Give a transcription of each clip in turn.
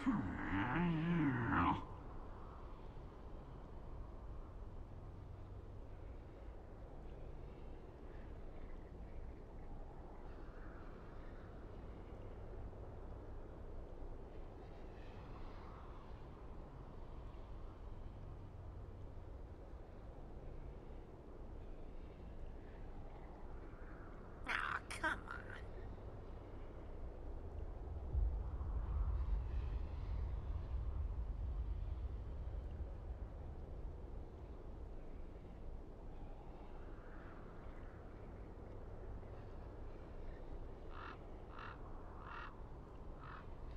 Come on.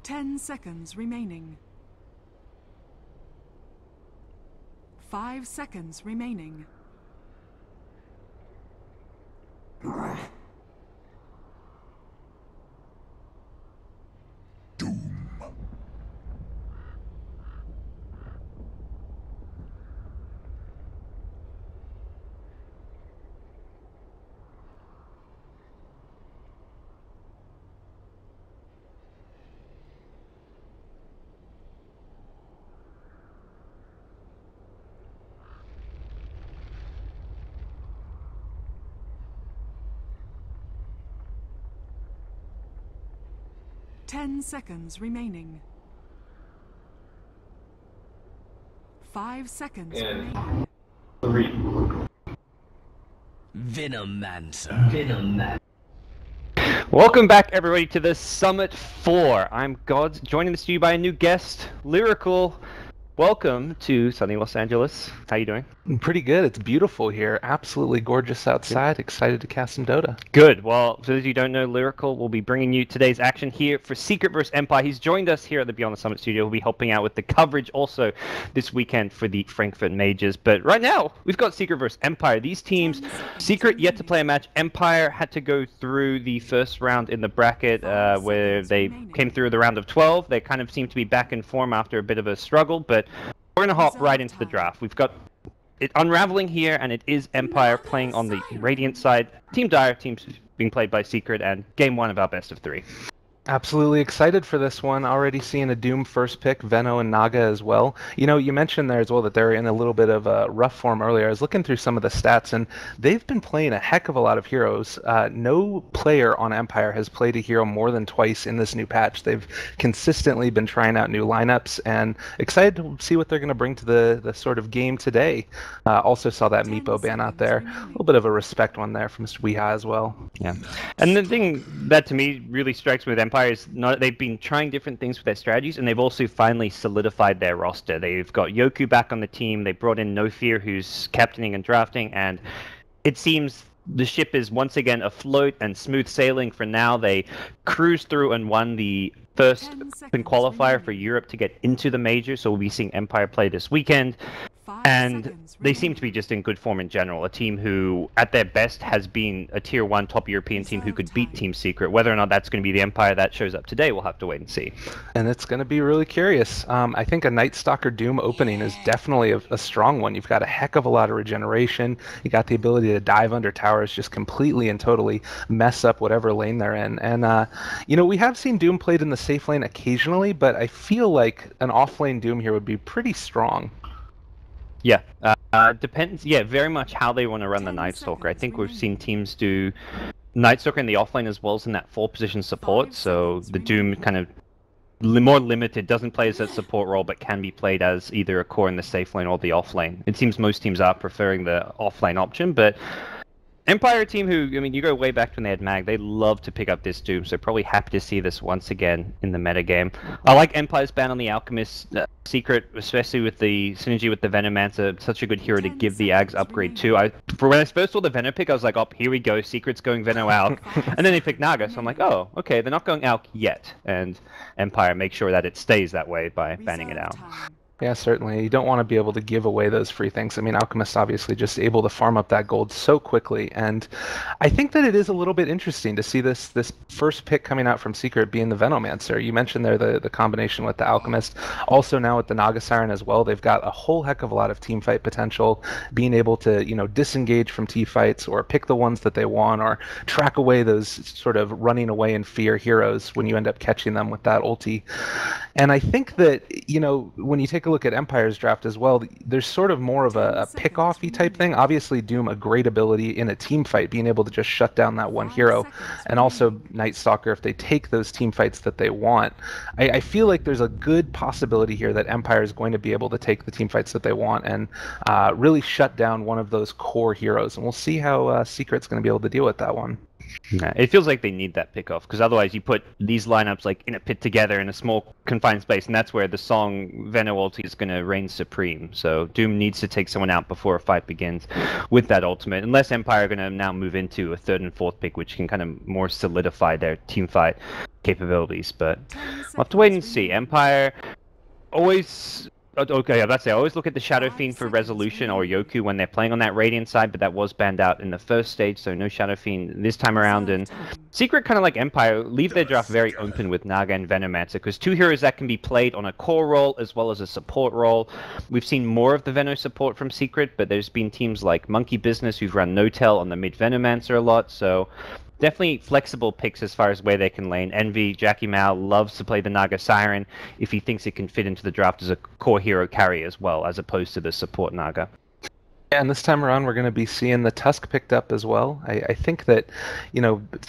10 seconds remaining. 5 seconds remaining. Doom. 10 seconds remaining. 5 seconds remaining. 3. Venomancer. Welcome back, everybody, to the Summit 4. I'm Gods, joining the studio by a new guest, Lyrical. Welcome to sunny Los Angeles. How you doing? Pretty good. It's beautiful here. Absolutely gorgeous outside. Excited to cast some Dota. Good. Well, for those of you who don't know, Lyrical will be bringing you today's action here for Secret vs. Empire. He's joined us here at the Beyond the Summit studio. He'll be helping out with the coverage also this weekend for the Frankfurt Majors. But right now, we've got Secret vs. Empire. These teams, Secret yet to play a match. Empire had to go through the first round in the bracket where they came through the round of 12. They kind of seem to be back in form after a bit of a struggle, but we're going to hop right into the draft. We've got it unraveling here, and it is Empire playing on the Radiant side. Team Dire, teams being played by Secret, and game 1 of our best of 3. Absolutely excited for this one. Already seeing a Doom first pick, Veno and Naga as well. You know, you mentioned there as well that they're in a little bit of a rough form earlier. I was looking through some of the stats, and they've been playing a heck of a lot of heroes. No player on Empire has played a hero more than twice in this new patch. They've consistently been trying out new lineups, and excited to see what they're going to bring to the sort of game today. Also saw that Meepo ban out there. A little bit of a respect one there from Mr. Weeha as well. Yeah, and the thing that to me really strikes me with Empire is they've been trying different things with their strategies, and they've also finally solidified their roster. They've got Yoku back on the team. They brought in No Fear, who's captaining and drafting, and it seems the ship is once again afloat and smooth sailing for now. They cruised through and won the first open qualifier for Europe to get into the major, so we'll be seeing Empire play this weekend. And they seem to be just in good form in general. A team who, at their best, has been a Tier 1 top European team who could beat Team Secret. Whether or not that's going to be the Empire that shows up today, we'll have to wait and see. And it's going to be really curious. I think a Night Stalker Doom opening is definitely a strong one. You've got a heck of a lot of regeneration. You got the ability to dive under towers, just completely and totally mess up whatever lane they're in. And, you know, we have seen Doom played in the safe lane occasionally, but I feel like an off-lane Doom here would be pretty strong. Yeah, depends. Yeah, very much how they want to run the Night Stalker. I think we've seen teams do Night Stalker in the offlane as well as in that 4-position support. So the Doom kind of more limited, doesn't play as that support role, but can be played as either a core in the safe lane or the offlane. It seems most teams are preferring the offlane option, but Empire team who, I mean, you go way back when they had Mag, they love to pick up this Doom, so probably happy to see this once again in the metagame. I like Empire's ban on the Alchemist Secret, especially with the synergy with the Venomancer, such a good hero to give the Ags upgrade to. When I first saw the Veno pick, I was like, oh, here we go, Secret's going Veno Alch, and then they picked Naga, so I'm like, oh, okay, they're not going Alch yet, and Empire make sure that it stays that way by banning it out. Yeah, certainly. You don't want to be able to give away those free things. I mean, Alchemist obviously just able to farm up that gold so quickly, and I think that it is a little bit interesting to see this first pick coming out from Secret being the Venomancer. You mentioned there the combination with the Alchemist. Also now with the Naga Siren as well, they've got a whole heck of a lot of team fight potential, being able to, disengage from team fights or pick the ones that they want or track away those sort of running away in fear heroes when you end up catching them with that ulti. And I think that, when you take a look at Empire's draft as well, there's sort of more of a pick-offy type thing. Obviously, Doom, a great ability in a team fight, being able to just shut down that one hero. And also Night Stalker, if they take those team fights that they want. I feel like there's a good possibility here that Empire is going to be able to take the team fights that they want and really shut down one of those core heroes. And we'll see how Secret's going to be able to deal with that one. Yeah, it feels like they need that pick-off, because otherwise you put these lineups like in a pit together in a small confined space, and that's where the song Veno ulti is going to reign supreme. So Doom needs to take someone out before a fight begins with that ultimate, unless Empire are going to now move into a third and fourth pick, which can kind of more solidify their team fight capabilities. But we'll have to wait and see. Empire always... Okay, yeah, that's it. I always look at the Shadow Fiend for Resolution or Yoku when they're playing on that Radiant side, but that was banned out in the first stage, so no Shadow Fiend this time around. And Secret, kind of like Empire, leave their draft very open with Naga and Venomancer, because two heroes that can be played on a core role as well as a support role. We've seen more of the Veno support from Secret, but there's been teams like Monkey Business who've run No-Tell on the mid Venomancer a lot, so... Definitely flexible picks as far as where they can lane. Envy, Jackie Mao loves to play the Naga Siren if he thinks it can fit into the draft as a core hero carry as well, as opposed to the support Naga. Yeah, and this time around we're going to be seeing the Tusk picked up as well. I think that,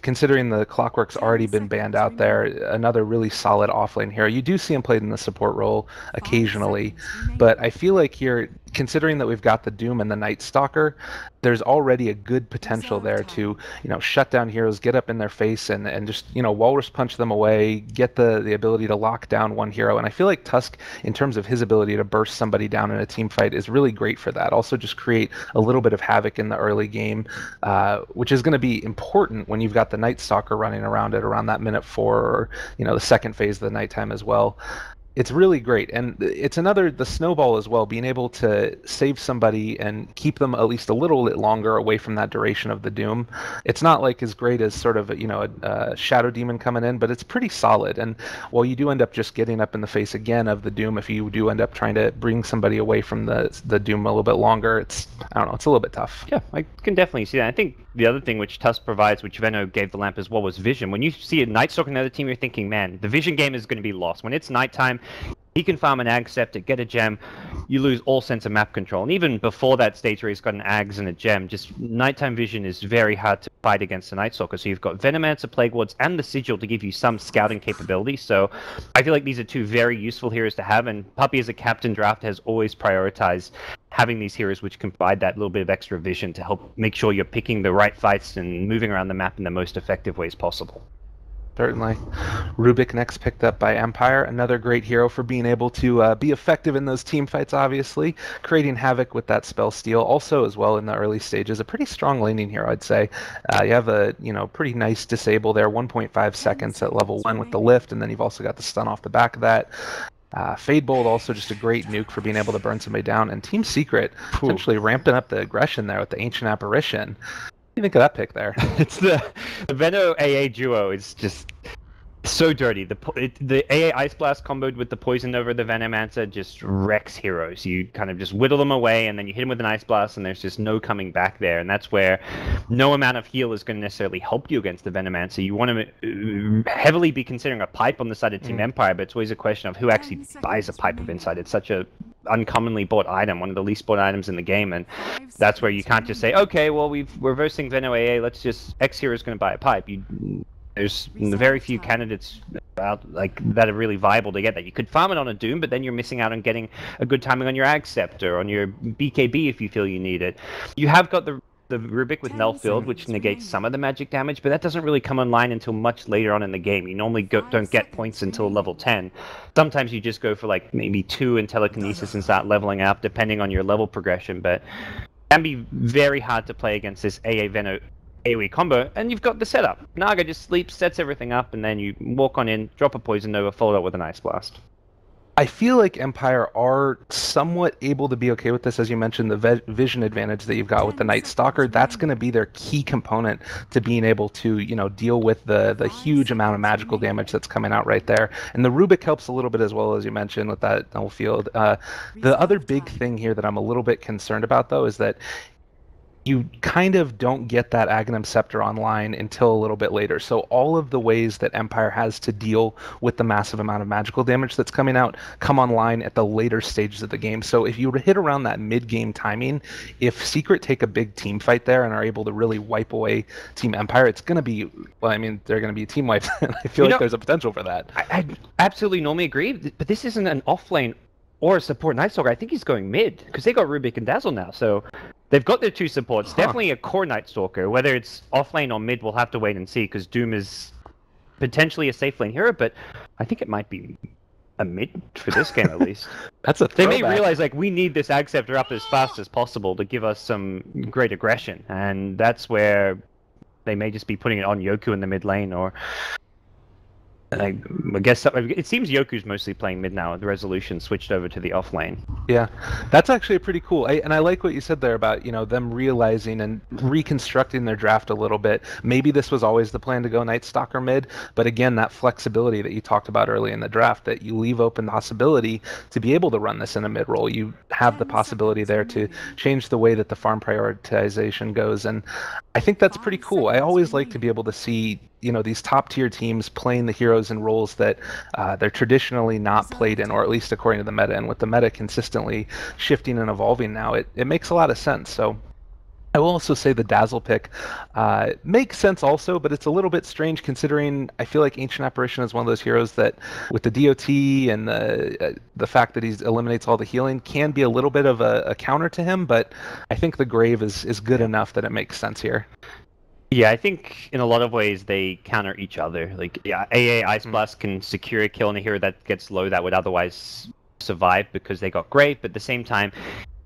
considering the Clockwork's already been banned out there, another really solid offlane hero. You do see him played in the support role occasionally, but I feel like here, considering that we've got the Doom and the Night Stalker, there's already a good potential there to, shut down heroes, get up in their face, and just, walrus punch them away, get the ability to lock down one hero. And I feel like Tusk, in terms of his ability to burst somebody down in a team fight, is really great for that. Also just create a little bit of havoc in the early game, which is going to be important when you've got the Night Stalker running around at around that minute 4 or, the second phase of the nighttime as well. It's really great, and it's the snowball as well, being able to save somebody and keep them at least a little bit longer away from that duration of the Doom. It's not like as great as sort of a Shadow Demon coming in, but it's pretty solid. And while you do end up just getting up in the face again of the Doom, if you do end up trying to bring somebody away from the Doom a little bit longer, it's a little bit tough. Yeah, I can definitely see that. I think the other thing which Tusk provides, which Veno gave the lamp as well, was vision. When you see a Night Stalker on another team, you're thinking, man, the vision game is going to be lost. When it's nighttime, he can farm an Ag Scepter, get a gem, you lose all sense of map control. And even before that stage where he's got an Ags and a gem, just nighttime vision is very hard to fight against the Night Stalker. So you've got Venomancer, Plague Wards, and the Sigil to give you some scouting capability. So I feel like these are two very useful heroes to have, and Puppy as a captain draft has always prioritized having these heroes which can provide that little bit of extra vision to help make sure you're picking the right fights and moving around the map in the most effective ways possible. Certainly. Rubik next picked up by Empire, another great hero for being able to be effective in those team fights, obviously, creating havoc with that spell steal. Also, as well, in the early stages, a pretty strong laning hero, I'd say. You have a pretty nice disable there, 1.5 seconds at level 1 with the lift, and then you've also got the stun off the back of that. Fade Bolt also just a great nuke for being able to burn somebody down, and Team Secret essentially ramping up the aggression there with the Ancient Apparition. What do you think of that pick there? It's the Veno AA duo is just so dirty. The AA Ice Blast comboed with the Poison over the Venomancer just wrecks heroes. You kind of just whittle them away, and then you hit them with an Ice Blast, and there's just no coming back there. And that's where no amount of heal is going to necessarily help you against the Venomancer. You want to heavily be considering a pipe on the side of Team Empire, but it's always a question of who actually buys a Pipe of Insight. It's such a uncommonly bought item, one of the least bought items in the game, and that's where you can't just say, okay, well, we're versing Veno AA, let's just X hero is going to buy a pipe. There's very few candidates out that are really viable to get that. You could farm it on a Doom, but then you're missing out on getting a good timing on your Ag Scepter, on your BKB if you feel you need it. You have got the Rubik with Null Field, which negates some of the magic damage, but that doesn't really come online until much later on in the game. You normally don't get points until level 10. Sometimes you just go for maybe 2 in Telekinesis and start leveling up, depending on your level progression, but it can be very hard to play against this AA Veno AoE combo, and you've got the setup. Naga just sleeps, sets everything up, and then you walk on in, drop a Poison Nova, follow it with an Ice Blast. I feel like Empire are somewhat able to be okay with this, as you mentioned, the vision advantage that you've got with the Night Stalker. That's going to be their key component to being able to, deal with the huge amount of magical damage that's coming out right there. And the Rubik helps a little bit as well, as you mentioned, with that null field. The other big thing here that I'm a little bit concerned about, though, is that you kind of don't get that Aghanim Scepter online until a little bit later. So all of the ways that Empire has to deal with the massive amount of magical damage that's coming out come online at the later stages of the game. So if you hit around that mid-game timing, if Secret take a big team fight there and are able to really wipe away Team Empire, it's going to be, well, I mean, they're going to be team wipes. And I feel like there's a potential for that. I absolutely normally agree, but this isn't an off-lane or a support Night Stalker. I think he's going mid, because they got Rubik and Dazzle now, so they've got their two supports. Definitely a core Night Stalker. Whether it's off lane or mid, we'll have to wait and see, because Doom is potentially a safe lane hero, but I think it might be a mid for this game at least. That's a They throwback. may realize, like, we need this Ag Scepter up as fast as possible to give us some great aggression, and that's where they may just be putting it on Yoku in the mid lane, or I guess it seems Yoku's mostly playing mid now. The resolution switched over to the off lane. Yeah, that's actually pretty cool. And I like what you said there about, them realizing and reconstructing their draft a little bit. Maybe this was always the plan to go Night Stalker mid, but again, that flexibility that you talked about early in the draft, that you leave open the possibility to be able to run this in a mid role. You have the possibility there to change the way that the farm prioritization goes, and I think that's pretty cool. I always like to be able to see these top tier teams playing the heroes in roles that they're traditionally not played in, or at least according to the meta. And with the meta consistently shifting and evolving now, it makes a lot of sense. So I will also say the Dazzle pick makes sense also, but it's a little bit strange considering I feel like Ancient Apparition is one of those heroes that, with the DOT and the fact that he eliminates all the healing, can be a little bit of a counter to him, but I think the Grave is good enough that it makes sense here. Yeah, I think in a lot of ways they counter each other. Like, yeah, AA Ice Blast can secure a kill on a hero that gets low that would otherwise survive because they got Grave, but at the same time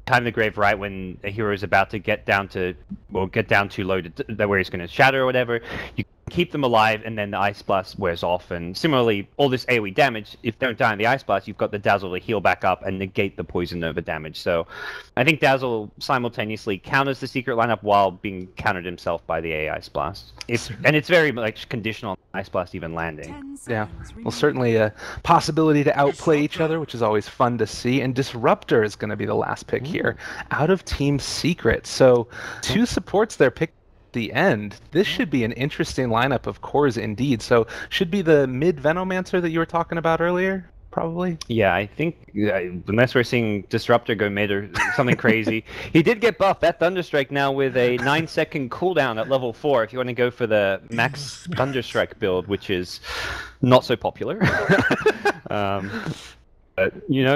the Grave right when a hero is about to get down too low to where he's going to shatter or whatever, you keep them alive, and then the Ice Blast wears off. And similarly, all this AoE damage, if they don't die in the Ice Blast, you've got the Dazzle to heal back up and negate the Poison Nova damage. So I think Dazzle simultaneously counters the Secret lineup while being countered himself by the AA Ice Blast. And it's very much conditional on Ice Blast even landing. Yeah, well, certainly a possibility to outplay each other, which is always fun to see. And Disruptor is going to be the last pick here, out of Team Secret. So 2 supports there picked the end. This should be an interesting lineup of cores indeed. So should be the mid Venomancer that you were talking about earlier, probably. Yeah, I think unless we're seeing Disruptor go mid or something crazy. He did get buffed. That Thunderstrike now with a 9-second cooldown at level 4 if you want to go for the max Thunderstrike build, which is not so popular. But,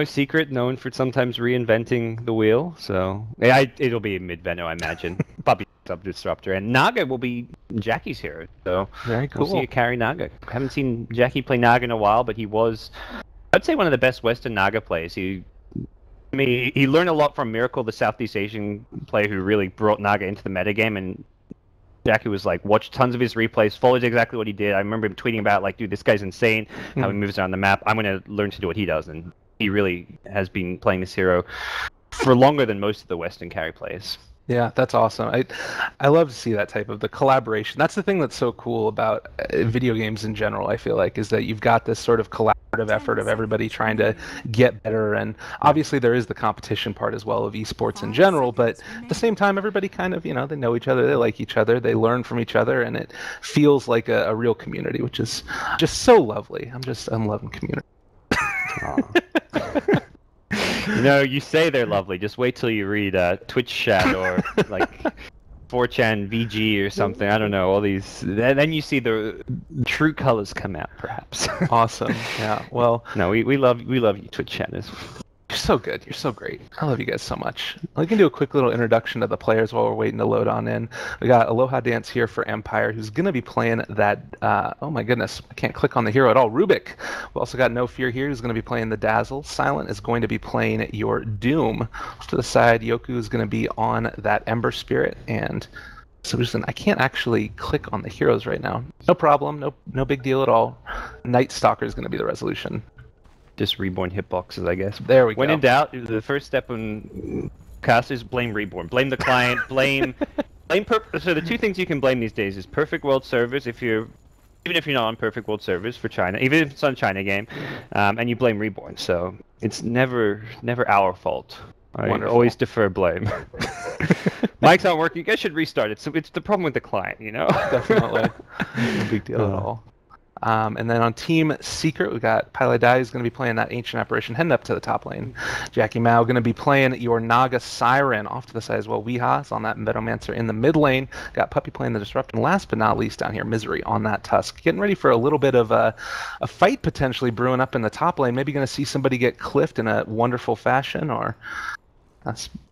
Secret, known for sometimes reinventing the wheel, so it'll be a mid-Veno, I imagine. Probably Sub-Disruptor. And Naga will be Jackie's hero, so very cool. We'll see you carry Naga. I haven't seen Jackie play Naga in a while, but he was, I'd say, one of the best Western Naga players. He learned a lot from Miracle, the Southeast Asian player who really brought Naga into the metagame, and Jackie was like, watched tons of his replays, followed exactly what he did. I remember him tweeting about, like, dude, this guy's insane, how he moves around the map. I'm going to learn to do what he does. And he really has been playing this hero for longer than most of the Western carry players. Yeah, that's awesome. I love to see that type of the collaboration. That's the thing that's so cool about video games in general, I feel like, is that you've got this sort of collaborative effort of everybody trying to get better. And obviously there is the competition part as well of esports in general, but at the same time, everybody kind of, they know each other, they like each other, they learn from each other, and it feels like a real community, which is just so lovely. I'm loving community. You say they're lovely. Just wait till you read Twitch chat or like 4chan VG or something. I don't know, all these. Then you see the true colors come out, perhaps. Awesome. Yeah. Well. No, we love you, Twitch chatters. You're so good. You're so great. I love you guys so much. We can do a quick little introduction to the players while we're waiting to load on in. We got Aloha Dance here for Empire, who's going to be playing that, oh my goodness, I can't click on the hero at all, Rubik. We also got No Fear here, who's going to be playing the Dazzle. Silent is going to be playing your Doom. To the side, Yoku is going to be on that Ember Spirit, and so I can't actually click on the heroes right now. No problem, no big deal at all. Night Stalker is going to be the resolution. Just Reborn hitboxes, I guess. There we go. When in doubt, the first step on casters, blame Reborn. Blame the client, blame... So the two things you can blame these days is Perfect World servers, even if you're not on Perfect World servers for China, even if it's on a China game, and you blame Reborn. So it's never our fault. I always defer blame. Mics aren't working. You guys should restart it. So it's the problem with the client, you know? Definitely. No big deal at all. And then on Team Secret, we got Pile Dai is going to be playing that Ancient Apparition, heading up to the top lane. Jackie Mao going to be playing your Naga Siren off to the side as well. Weeha is on that Venomancer in the mid lane. Got Puppey playing the Disrupt. And last but not least down here, Misery on that Tusk. Getting ready for a little bit of a fight potentially brewing up in the top lane. Maybe going to see somebody get cliffed in a wonderful fashion. Or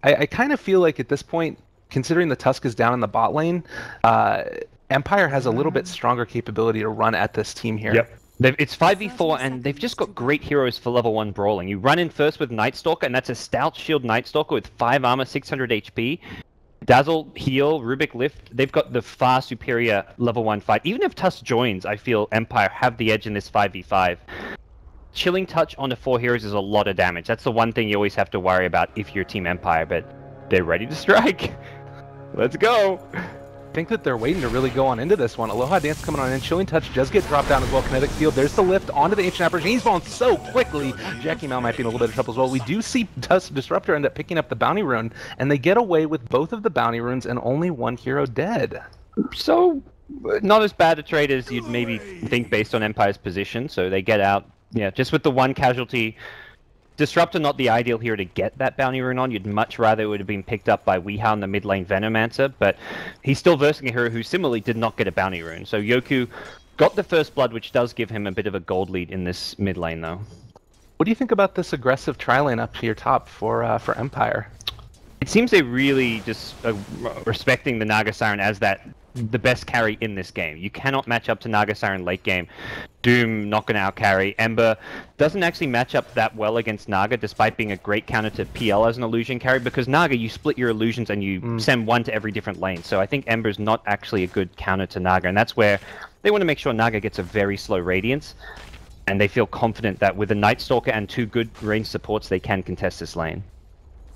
I kind of feel like at this point, considering the Tusk is down in the bot lane, Empire has a little bit stronger capability to run at this team here. Yep. It's 5v4, and they've just got great heroes for level 1 brawling. You run in first with Night Stalker, and that's a Stout Shield Night Stalker with 5 armor, 600 HP. Dazzle, Heal, Rubik Lift, they've got the far superior level 1 fight. Even if Tusk joins, I feel Empire have the edge in this 5v5. Chilling Touch onto 4 heroes is a lot of damage. That's the one thing you always have to worry about if you're Team Empire, but they're ready to strike. Let's go! I think that they're waiting to really go on into this one. Aloha Dance coming on in. Chilling Touch does get dropped down as well. Kinetic Field. There's the lift onto the Ancient Apparition. He's falling so quickly. Jackie Mao might be in a little bit of trouble as well. We do see Tusk Disruptor end up picking up the Bounty Rune, and they get away with both of the Bounty Runes and only one hero dead. So, not as bad a trade as you'd maybe think based on Empire's position. So they get out, yeah, just with the one casualty. Disruptor not the ideal hero to get that Bounty Rune on. You'd much rather it would have been picked up by Weeha in the mid lane Venomancer, but he's still versing a hero who similarly did not get a Bounty Rune. So Yoku got the first blood, which does give him a bit of a gold lead in this mid lane, though. What do you think about this aggressive tri-lane up to your top for Empire? It seems they're really just respecting the Naga Siren as the best carry in this game. You cannot match up to Naga Siren late game. Doom not going to outcarry. Ember doesn't actually match up that well against Naga, despite being a great counter to PL as an illusion carry, because Naga, you split your illusions and you send one to every different lane. So I think Ember's not actually a good counter to Naga, and that's where they want to make sure Naga gets a very slow Radiance, and they feel confident that with a Night Stalker and 2 good range supports, they can contest this lane.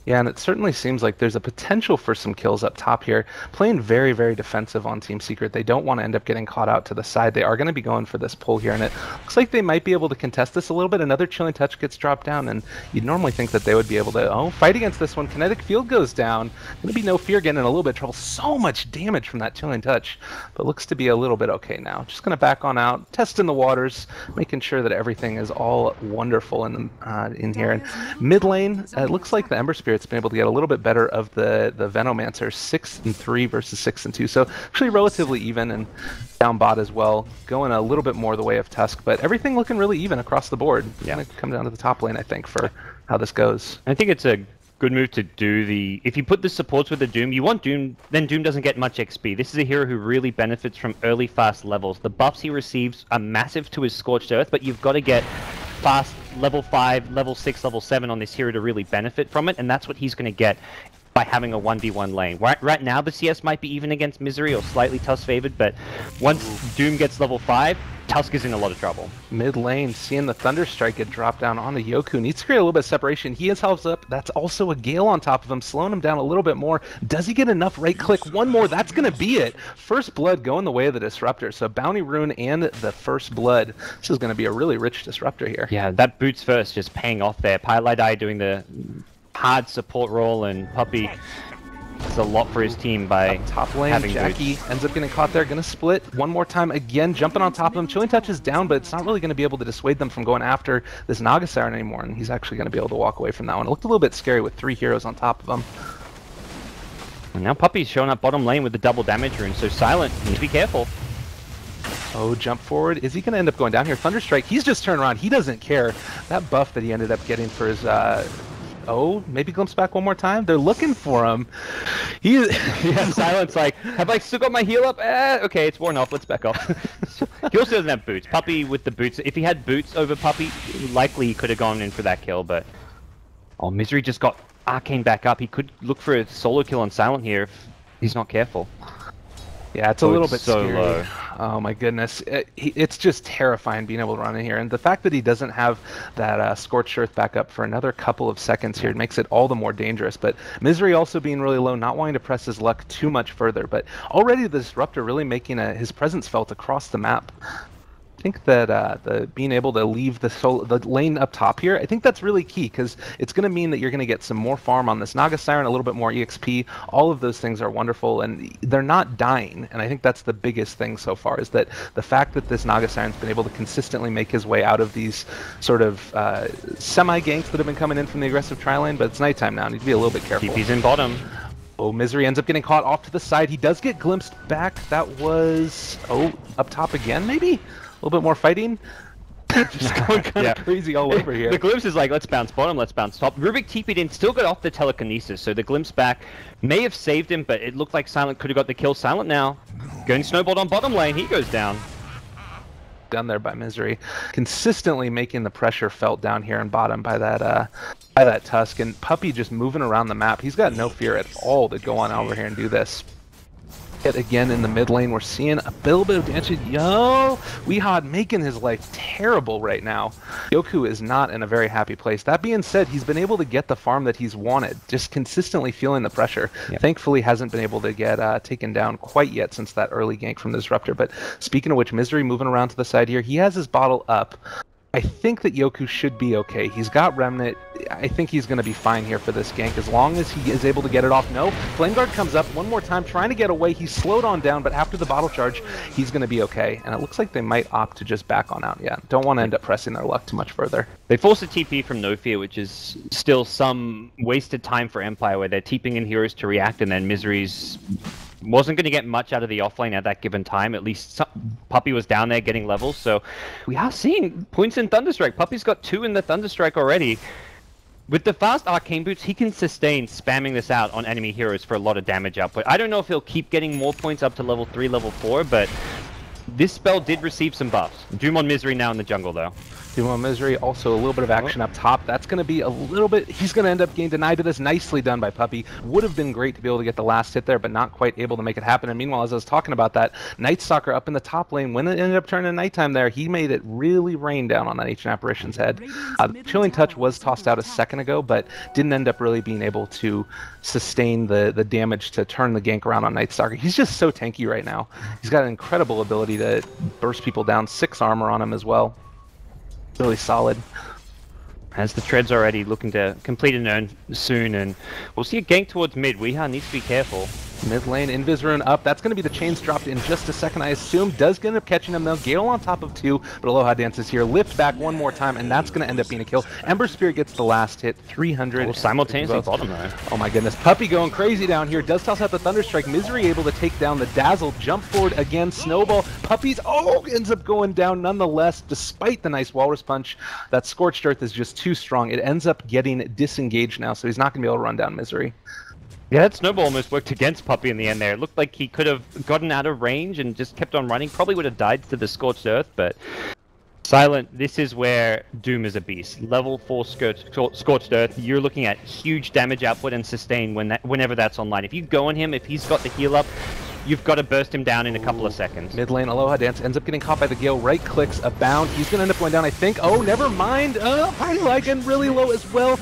Yeah, and it certainly seems like there's a potential for some kills up top here. Playing very, very defensive on Team Secret. They don't want to end up getting caught out to the side. They are going to be going for this pull here, and it looks like they might be able to contest this a little bit. Another Chilling Touch gets dropped down, and you'd normally think that they would be able to fight against this one. Kinetic Field goes down. Going to be No Fear getting in a little bit of trouble. So much damage from that Chilling Touch, but looks to be a little bit okay now. Just going to back on out, testing the waters, making sure that everything is all wonderful in here. And mid lane, it looks like the Ember Spirit's been able to get a little bit better of the Venomancer, 6-3 versus 6-2, so actually relatively even, and down bot as well, going a little bit more the way of Tusk, but everything looking really even across the board. Yeah, gonna come down to the top lane, I think, for how this goes. I think it's a good move to do if you put the supports with the Doom, you want Doom, then Doom doesn't get much XP. This is a hero who really benefits from early fast levels. The buffs he receives are massive to his Scorched Earth, but you've got to get fast level 5, level 6, level 7 on this hero to really benefit from it, and that's what he's going to get by having a 1v1 lane. Right now the CS might be even against Misery or slightly Tusk favored, but once Doom gets level 5, Tusk is in a lot of trouble. Mid lane, seeing the Thunderstrike get dropped down onto Yoku. Needs to create a little bit of separation. He has health up. That's also a Gale on top of him, slowing him down a little bit more. Does he get enough right click? One more, that's going to be it. First blood going the way of the Disruptor. So Bounty Rune and the first blood. This is going to be a really rich Disruptor here. Yeah, that boots first just paying off there. Pylai doing the hard support role, and Puppey does a lot for his team by top lane. Having Jackie boots. Ends up getting caught there, gonna split one more time again, jumping on top of him. Chilling Touch is down, but it's not really gonna be able to dissuade them from going after this Naga Siren anymore, and he's actually gonna be able to walk away from that one. It looked a little bit scary with 3 heroes on top of him. And now Puppey's showing up bottom lane with the double damage rune, so Silent, need to be careful. Oh, jump forward. Is he going to end up going down here? Thunderstrike, he's just turned around. He doesn't care. That buff that he ended up getting for his... oh, maybe glimpse back one more time? They're looking for him. Yeah, Silent's like, have I still got my heal up? Okay, it's worn off. Let's back off. He also doesn't have boots. Puppey with the boots. If he had boots over Puppey, likely he could have gone in for that kill, but... Oh, Misery just got Arcane back up. He could look for a solo kill on Silent here if he's not careful. Yeah, it's a little bit so scary. low. Oh my goodness, it's just terrifying being able to run in here, and the fact that he doesn't have that Scorched Earth back up for another couple of seconds here makes it all the more dangerous. But Misery also being really low, not wanting to press his luck too much further, but already the Disruptor really making his presence felt across the map. I think that the being able to leave the lane up top here, I think that's really key, because it's going to mean that you're going to get some more farm on this Naga Siren, a little bit more EXP. All of those things are wonderful, and they're not dying. And I think that's the biggest thing so far, is that the fact that this Naga Siren's been able to consistently make his way out of these sort of semi-ganks that have been coming in from the aggressive tri-lane, but it's nighttime now. Need to be a little bit careful. TP's in bottom. Oh, Misery ends up getting caught off to the side. He does get glimpsed back. That was, up top again, maybe? A little bit more fighting. Just going kind of crazy all over here. The glimpse is like, let's bounce bottom, let's bounce top. Rubik TP'd in, still got off the telekinesis, so the glimpse back may have saved him, but it looked like Silent could have got the kill. Silent now going snowballed on bottom lane, he goes down. Down there by Misery, consistently making the pressure felt down here in bottom by that Tusk, and Puppy just moving around the map. He's got no fear at all to go on over here and do this. Yet again in the mid lane, we're seeing a little bit of damage. Yo, Weehad making his life terrible right now. Yoku is not in a very happy place. That being said, he's been able to get the farm that he's wanted, just consistently feeling the pressure. Yep. Thankfully, hasn't been able to get taken down quite yet since that early gank from the Disruptor. But speaking of which, Misery moving around to the side here. He has his bottle up. I think that Yoku should be okay. He's got Remnant. I think he's going to be fine here for this gank as long as he is able to get it off. No, Flame Guard comes up one more time trying to get away. He's slowed on down, but after the bottle charge, he's going to be okay. And it looks like they might opt to just back on out. Yeah, don't want to end up pressing their luck too much further. They force a TP from No Fear, which is still some wasted time for Empire, where they're TPing in heroes to react, and then Misery's wasn't going to get much out of the offlane at that given time. At least Puppy was down there getting levels, so we are seeing points in Thunderstrike. Puppy's got 2 in the Thunderstrike already. With the fast Arcane Boots, he can sustain spamming this out on enemy heroes for a lot of damage output. I don't know if he'll keep getting more points up to level 3, level 4, but this spell did receive some buffs. Doom on Misery now in the jungle, though. Doom on Misery, also a little bit of action up top. That's going to be a little bit... He's going to end up getting denied to this. Nicely done by Puppy. Would have been great to be able to get the last hit there, but not quite able to make it happen. And meanwhile, as I was talking about that, Night Stalker up in the top lane, when it ended up turning nighttime there, he made it really rain down on that Ancient Apparition's head. Chilling Touch was tossed out a second ago, but didn't end up really being able to sustain the damage to turn the gank around on Night Stalker. He's just so tanky right now. He's got an incredible ability to burst people down. 6 armor on him as well. Really solid. As the Tread's already looking to complete an earn soon, and we'll see a gank towards mid. Weeha needs to be careful. Mid lane, Invis Rune up. That's going to be the chains dropped in just a second, I assume. Does end up catching him though. Gale on top of 2, but Aloha dances here. Lift back one more time, and that's going to end up being a kill. Ember Spirit gets the last hit. 300. Oh, simultaneously bottom though. Oh my goodness. Puppy going crazy down here. Does toss out the Thunderstrike. Misery able to take down the Dazzle. Jump forward again. Snowball. Puppy's ends up going down nonetheless, despite the nice Walrus Punch. That Scorched Earth is just too strong. It ends up getting disengaged now, so he's not going to be able to run down Misery. Yeah, that snowball almost worked against Puppy in the end there. It looked like he could have gotten out of range and just kept on running. Probably would have died to the Scorched Earth, but Silent, this is where Doom is a beast. Level 4 Scorched Earth, you're looking at huge damage output and sustain whenever that's online. If you go on him, if he's got the heal up, you've got to burst him down in a couple of seconds. Mid lane, Aloha Dance ends up getting caught by the Gale. Right clicks, a bound. He's going to end up going down, I think. Oh, never mind. Party Lycan really low as well.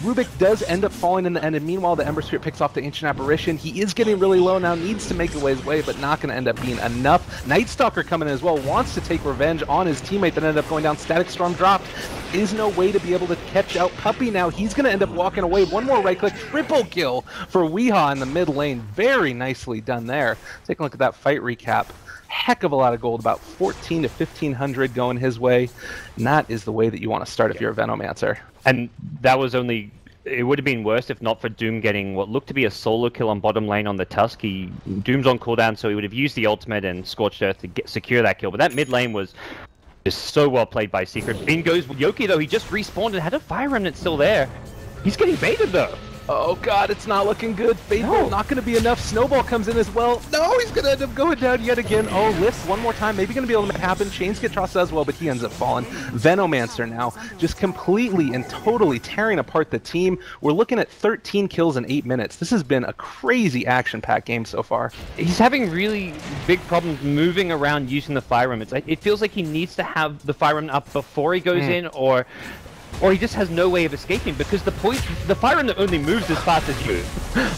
Rubik does end up falling in the end, and meanwhile, the Ember Spirit picks off the Ancient Apparition. He is getting really low now, needs to make his way, but not going to end up being enough. Night Stalker coming in as well, wants to take revenge on his teammate that ended up going down. Static Storm dropped. Is no way to be able to catch out Puppy now. He's going to end up walking away. One more right click, triple kill for Weeha in the mid lane. Very nicely done there. Take a look at that fight recap. Heck of a lot of gold, about 14 to 1500 going his way. And that is the way that you want to start if you're a Venomancer. And that was only... It would have been worse if not for Doom getting what looked to be a solo kill on bottom lane on the Tusk. Doom's on cooldown, so he would have used the ultimate and Scorched Earth to secure that kill. But that mid lane was just so well played by Secret. In goes Yoki though, he just respawned and had a Fire Remnant still there. He's getting baited though. Oh god, it's not looking good. Faithful, not going to be enough. Snowball comes in as well. No, he's going to end up going down yet again. Oh, lift one more time. Maybe going to be able to make it happen. Chains get tossed as well, but he ends up falling. Venomancer now just completely and totally tearing apart the team. We're looking at 13 kills in 8 minutes. This has been a crazy action-packed game so far. He's having really big problems moving around using the fire room. It feels like he needs to have the fire room up before he goes in, or he just has no way of escaping because the fire room only moves as fast as you.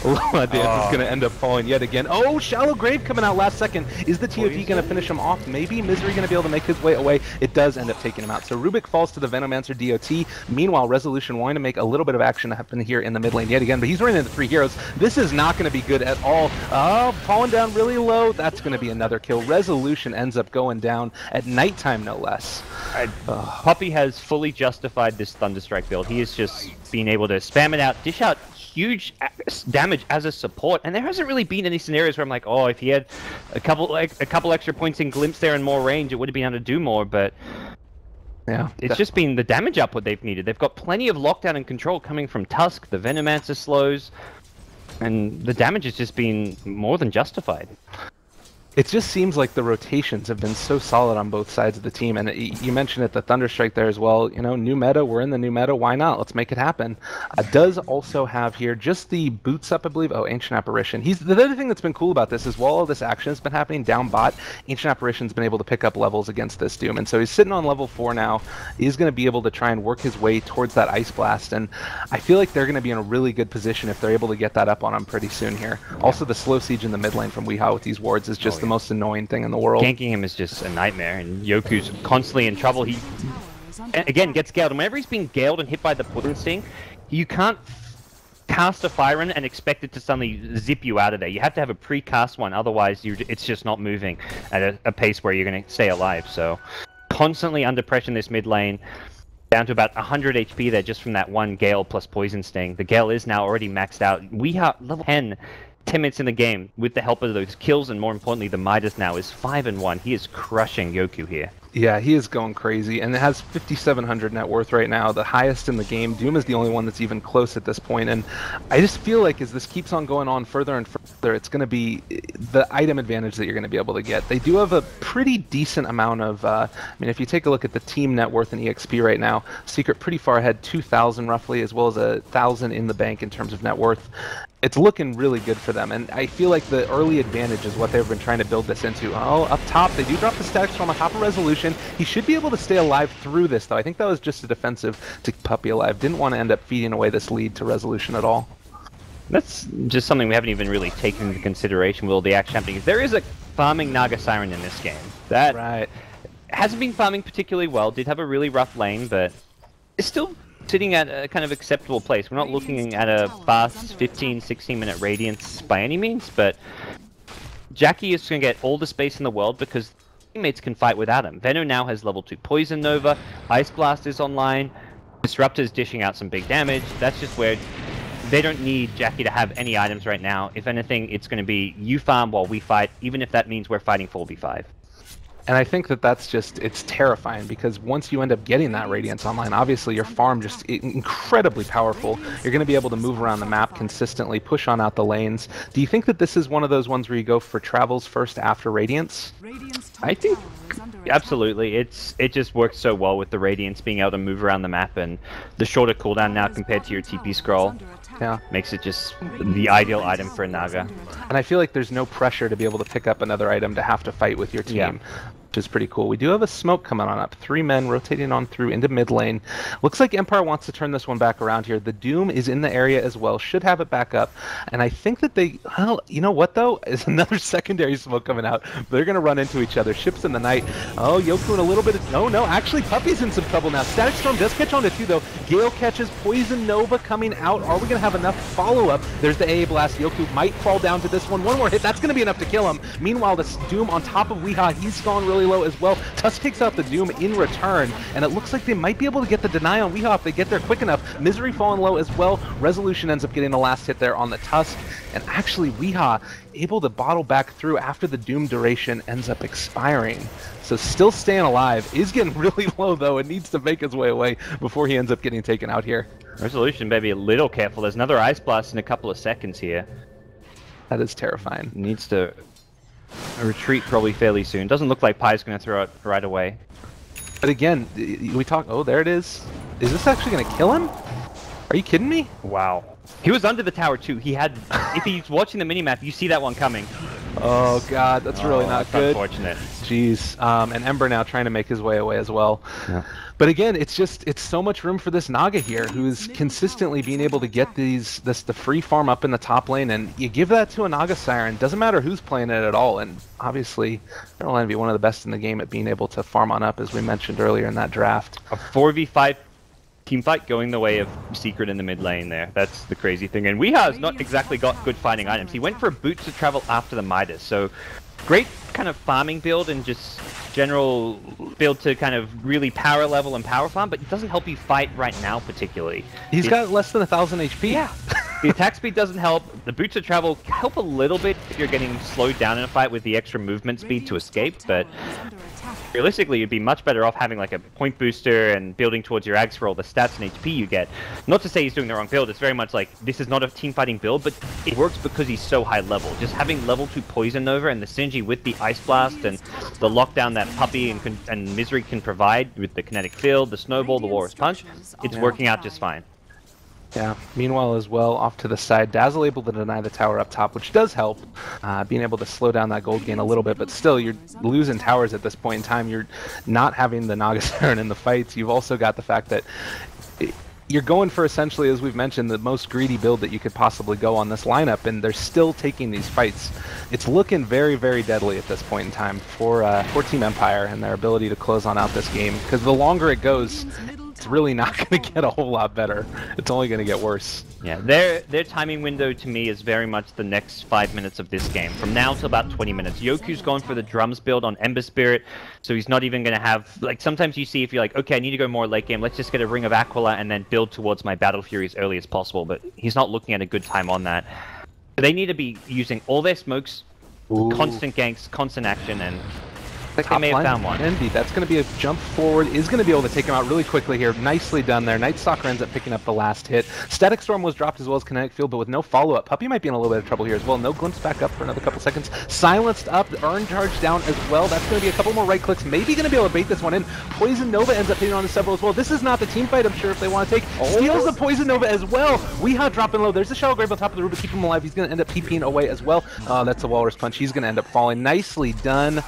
Loma Dance is going to end up falling yet again. Oh, Shallow Grave coming out last second. Is the TOD going to finish him off? Maybe Misery going to be able to make his way away. It does end up taking him out. So Rubik falls to the Venomancer DOT. Meanwhile, Resolution wanting to make a little bit of action happen here in the mid lane yet again, but he's running into 3 heroes. This is not going to be good at all. Oh, falling down really low. That's going to be another kill. Resolution ends up going down at nighttime, no less. Puppy has fully justified this Thunderstrike build. He has just been able to spam it out, dish out huge damage as a support, and there hasn't really been any scenarios where I'm like, oh, if he had a couple extra points in Glimpse there and more range, it would have been able to do more, but yeah, it's just been the damage output they've needed. They've got plenty of lockdown and control coming from Tusk, the Venomancer slows, and the damage has just been more than justified. It just seems like the rotations have been so solid on both sides of the team, and you mentioned it, the Thunderstrike there as well. You know, new meta, we're in the new meta, why not? Let's make it happen. Does also have here just the boots up, I believe. Oh, Ancient Apparition. The other thing that's been cool about this is while all this action has been happening down bot, Ancient Apparition's been able to pick up levels against this Doom, and so he's sitting on level 4 now. He's going to be able to try and work his way towards that Ice Blast, and I feel like they're going to be in a really good position if they're able to get that up on him pretty soon here. Also, the slow siege in the mid lane from Weehaw with these wards is just the most annoying thing in the world. Ganking him is just a nightmare, and Yoku's constantly in trouble. He, again, gets galed, and whenever he's being galed and hit by the Poison Sting, you can't cast a Fire Run and expect it to suddenly zip you out of there. You have to have a pre-cast one, otherwise it's just not moving at a pace where you're going to stay alive. So, constantly under pressure in this mid lane, down to about 100 HP there just from that one Gale plus Poison Sting. The Gale is now already maxed out. We are level 10 minutes in the game with the help of those kills, and more importantly, the Midas now is 5-1. He is crushing Yoku here. Yeah, he is going crazy, and it has 5,700 net worth right now, the highest in the game. Doom is the only one that's even close at this point, and I just feel like as this keeps on going on further and further, it's going to be the item advantage that you're going to be able to get. They do have a pretty decent amount of, I mean, if you take a look at the team net worth in EXP right now, Secret pretty far ahead, 2,000 roughly, as well as 1,000 in the bank in terms of net worth. It's looking really good for them, and I feel like the early advantage is what they've been trying to build this into. Oh, up top, they do drop the Static Storm on top of Resolution. He should be able to stay alive through this, though. I think that was just a defensive to keep Puppy alive. Didn't want to end up feeding away this lead to Resolution at all. That's just something we haven't even really taken into consideration with all the action happening. There is a farming Naga Siren in this game. That hasn't been farming particularly well, did have a really rough lane, but it's still sitting at a kind of acceptable place. We're not looking at a fast 15-16 minute Radiance by any means, but Jackie is going to get all the space in the world because teammates can fight without him. Veno now has level 2 Poison Nova, Ice Blast is online, Disruptor's dishing out some big damage. That's just where they don't need Jackie to have any items right now. If anything, it's going to be you farm while we fight, even if that means we're fighting 4v5. And I think that that's just, it's terrifying because once you end up getting that Radiance online, obviously your farm just incredibly powerful. You're going to be able to move around the map consistently, push on out the lanes. Do you think that this is one of those ones where you go for travels first after Radiance? I think absolutely. It just works so well with the Radiance being able to move around the map, and the shorter cooldown now compared to your TP scroll. Yeah, makes it just the ideal item for a Naga. And I feel like there's no pressure to be able to pick up another item to have to fight with your team. Which is pretty cool. We do have a smoke coming on up. 3 men rotating on through into mid lane. Looks like Empire wants to turn this one back around here. The Doom is in the area as well. Should have it back up. And I think that they, well, you know what though? Is another secondary smoke coming out. They're going to run into each other. Ships in the night. Oh, Yoku in a little bit of, no, actually Puppy's in some trouble now. Static Storm does catch on to 2 though. Gale catches, Poison Nova coming out. Are we going to have enough follow-up? There's the AA Blast. Yoku might fall down to this one. One more hit. That's going to be enough to kill him. Meanwhile, this Doom on top of Weehaw, he's gone really low as well. Tusk takes out the Doom in return, and it looks like they might be able to get the deny on Weehaw if they get there quick enough. Misery falling low as well. Resolution ends up getting the last hit there on the Tusk, and actually Weehaw able to bottle back through after the Doom duration ends up expiring. So still staying alive, is getting really low though, and needs to make his way away before he ends up getting taken out here. Resolution better be a little careful. There's another Ice Blast in a couple of seconds here. That is terrifying. Needs to retreat probably fairly soon. Doesn't look like Pie's going to throw it right away. But again, we talk. Oh, there it is. Is this actually going to kill him? Are you kidding me? Wow. He was under the tower too. He had. If he's watching the minimap, you see that one coming. Oh god, that's really not good. Unfortunate. Jeez. And Ember now trying to make his way away as well. Yeah. But again, it's so much room for this Naga here, who's consistently being able to get the free farm up in the top lane, and you give that to a Naga Siren, doesn't matter who's playing it at all, and obviously they're going to be one of the best in the game at being able to farm on up, as we mentioned earlier in that draft. A 4v5 teamfight going the way of Secret in the mid lane there. That's the crazy thing. And Weeha's not exactly got good fighting items. He went for a Boots to travel after the Midas, so great kind of farming build and just general build to kind of really power level and power farm, but it doesn't help you fight right now particularly. He's got less than 1,000 HP. Yeah. The attack speed doesn't help. The Boots of travel help a little bit if you're getting slowed down in a fight with the extra movement speed to escape, but realistically you'd be much better off having like a point booster and building towards your Ags for all the stats and HP you get. Not to say he's doing the wrong build, it's very much like this is not a team fighting build, but it works because he's so high level. Just having level 2 Poison Nova and the synergy with the Ice Blast and the lockdown that Puppy and Misery can provide with the Kinetic Field, the Snowball, the Walrus Punch, it's working out just fine. Yeah, meanwhile as well, off to the side, Dazzle able to deny the tower up top, which does help, being able to slow down that gold gain a little bit, but still, you're losing towers at this point in time. You're not having the Naga Siren in the fights. You've also got the fact that you're going for, essentially, as we've mentioned, the most greedy build that you could possibly go on this lineup, and they're still taking these fights. It's looking very, very deadly at this point in time for Team Empire and their ability to close on out this game, because the longer it goes, it's really not going to get a whole lot better. It's only going to get worse. Yeah, their timing window to me is very much the next 5 minutes of this game. From now to about 20 minutes. Yoku's gone for the drums build on Ember Spirit, so he's not even going to have... Like, sometimes you see if you're like, okay, I need to go more late game, let's just get a Ring of Aquila and then build towards my Battle Fury as early as possible, but he's not looking at a good time on that. So they need to be using all their smokes, constant ganks, constant action, and... I think they may have found one. Envy, that's going to be a jump forward, is going to be able to take him out really quickly here. Nicely done there. Night Stalker ends up picking up the last hit. Static Storm was dropped as well as Kinetic Field, but with no follow-up. Puppy might be in a little bit of trouble here as well. No glimpse back up for another couple seconds. Silenced up, Urn Charge down as well. That's going to be a couple more right clicks. Maybe going to be able to bait this one in. Poison Nova ends up hitting on to several as well. This is not the team fight, I'm sure, if they want to take. Steals the Poison Nova as well. Weehaw dropping low. There's the Shallow Grave on top of the roof to keep him alive. He's going to end up TPing away as well. That's a Walrus Punch. He's going to end up falling. Nicely done.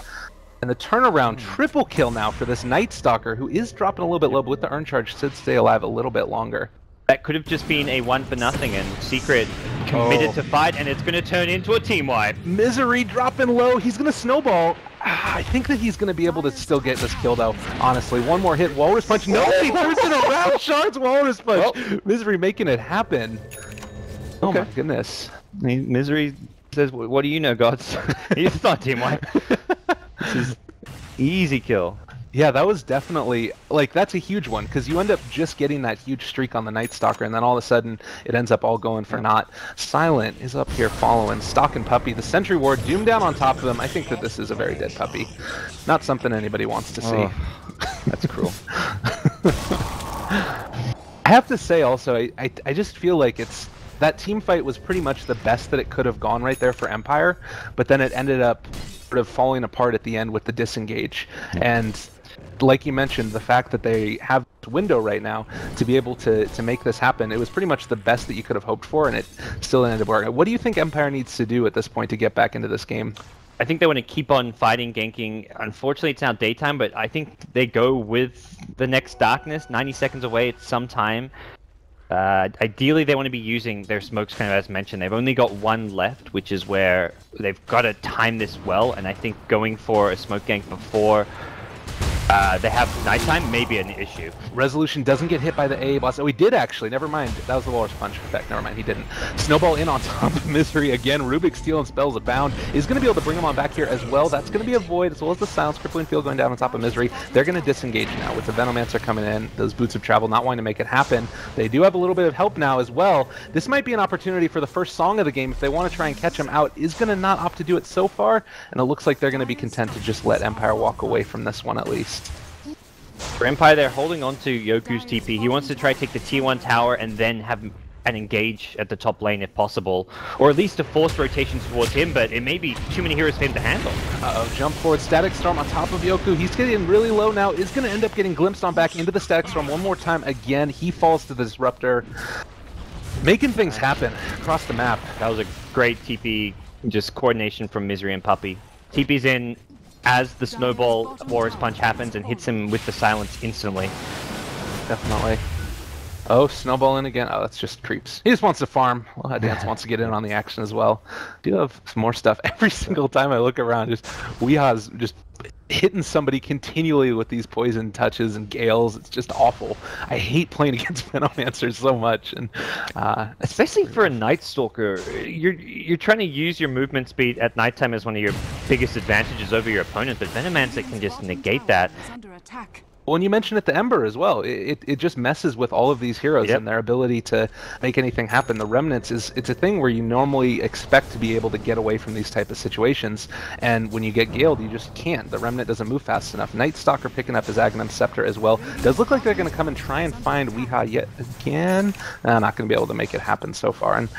And the turnaround triple kill now for this Night Stalker, who is dropping a little bit low, but with the Urn Charge should stay alive a little bit longer. That could have just been a 1-for-nothing, and Secret committed to fight, and it's going to turn into a team wipe. Misery dropping low. He's going to snowball. I think that he's going to be able to still get this kill, though, honestly. One more hit. Walrus Punch. No, he turns it around. Shards Walrus Punch. Oh. Misery making it happen. Oh, my goodness. Misery says, what do you know, gods? He's not team wipe. This is easy kill. Yeah, that was definitely, like, that's a huge one, because you end up just getting that huge streak on the Night Stalker, and then all of a sudden, it ends up all going for naught. Silent is up here following, stalking Puppy. The Sentry Ward, Doom down on top of him. I think that this is a very dead Puppy. Not something anybody wants to see. Oh, that's cruel. I have to say, also, I just feel like that team fight was pretty much the best that it could have gone right there for Empire, but then it ended up sort of falling apart at the end with the disengage. And like you mentioned, the fact that they have this window right now to be able to make this happen, it was pretty much the best that you could have hoped for, and it still ended up working. What do you think Empire needs to do at this point to get back into this game? I think they want to keep on fighting, ganking. Unfortunately, it's now daytime, but I think they go with the next darkness, 90 seconds away at some time. Ideally, they want to be using their smokes, kind of as mentioned. They've only got one left, which is where they've got to time this well, and I think going for a smoke gank before they have nighttime may be an issue. Resolution doesn't get hit by the A boss. Oh, he did actually. Never mind. That was the Walrus Punch effect. Never mind. He didn't. Snowball in on top of Misery again. Rubik's Steel and Spells Abound is going to be able to bring him on back here as well. That's going to be a Void as well as the Silence Crippling Field going down on top of Misery. They're going to disengage now with the Venomancer coming in. Those Boots of Travel not wanting to make it happen. They do have a little bit of help now as well. This might be an opportunity for the first song of the game if they want to try and catch him out. Is going to not opt to do it so far, and it looks like they're going to be content to just let Empire walk away from this one at least. For Empire, they're holding on to Yoku's TP. He wants to try to take the tier 1 tower and then have an engage at the top lane if possible. Or at least a forced rotation towards him, but it may be too many heroes for him to handle. Uh-oh, jump forward, Static Storm on top of Yoku. He's getting really low now. Is going to end up getting glimpsed on back into the Static Storm one more time again. He falls to the Disruptor. Making things happen across the map. That was a great TP, just coordination from Misery and Puppey. TP's in as the Snowball Warriors Punch happens and hits him with the silence instantly. Definitely. Oh, Snowball in again. Oh, that's just creeps. He just wants to farm. Well, Dance wants to get in on the action as well. Do have some more stuff. Every single time I look around, just Weeha's just hitting somebody continually with these poison touches and gales. It's just awful. I hate playing against Venomancer so much, and especially for a Night Stalker, you're trying to use your movement speed at nighttime as one of your biggest advantages over your opponent, but Venomancer can just negate that. Well, and you mentioned it, the Ember as well. It just messes with all of these heroes and their ability to make anything happen. The Remnants it's a thing where you normally expect to be able to get away from these type of situations, and when you get galed, you just can't. The Remnant doesn't move fast enough. Night Stalker picking up his Aghanim Scepter as well. Does look like they're going to come and try and find Weeha yet again. Not going to be able to make it happen so far. And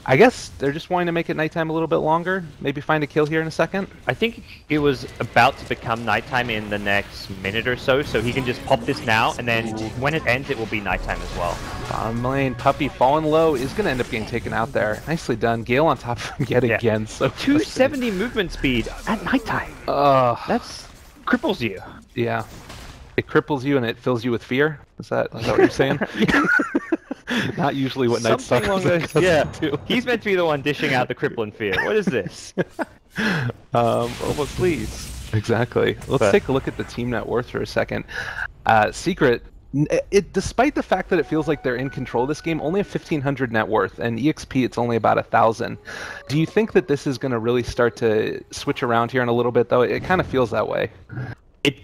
I guess they're just wanting to make it nighttime a little bit longer. Maybe find a kill here in a second. I think it was about to become nighttime in the next minute or so, so he can just pop this now, and then when it ends, it will be nighttime as well. Bottom lane, Puppey falling low is going to end up getting taken out there. Nicely done. Gale on top of him yet again. So 270 movement speed at nighttime. That's cripples you. Yeah. It cripples you and it fills you with fear. Is that what you're saying? Not usually what Night Stalker do. He's meant to be the one dishing out the crippling fear. What is this? Well, please. Exactly. Let's take a look at the team net worth for a second. Secret, despite the fact that it feels like they're in control of this game, only a 1,500 net worth, and EXP it's only about 1,000. Do you think that this is going to really start to switch around here in a little bit, though? It kind of feels that way. It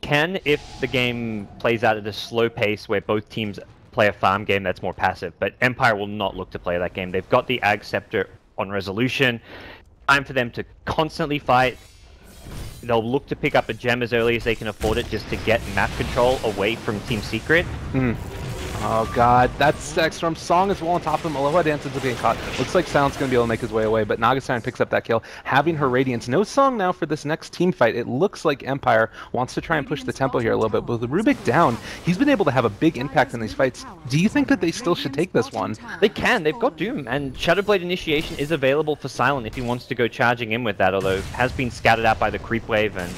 can if the game plays out at a slow pace where both teams play a farm game that's more passive, but Empire will not look to play that game. They've got the Ag Scepter on resolution. Time for them to constantly fight. They'll look to pick up a gem as early as they can afford it just to get map control away from Team Secret. Oh god, that Static Storm song is well on top of him. Aloha Dance ends up getting caught. Looks like Silent's going to be able to make his way away, but Nagasiren picks up that kill, having her Radiance. No song now for this next team fight. It looks like Empire wants to try and push the tempo here a little bit, but with Rubik down, he's been able to have a big impact in these fights. Do you think that they still should take this one? They can. They've got Doom, and Shadowblade Initiation is available for Silent if he wants to go charging in with that, although has been scattered out by the creep wave and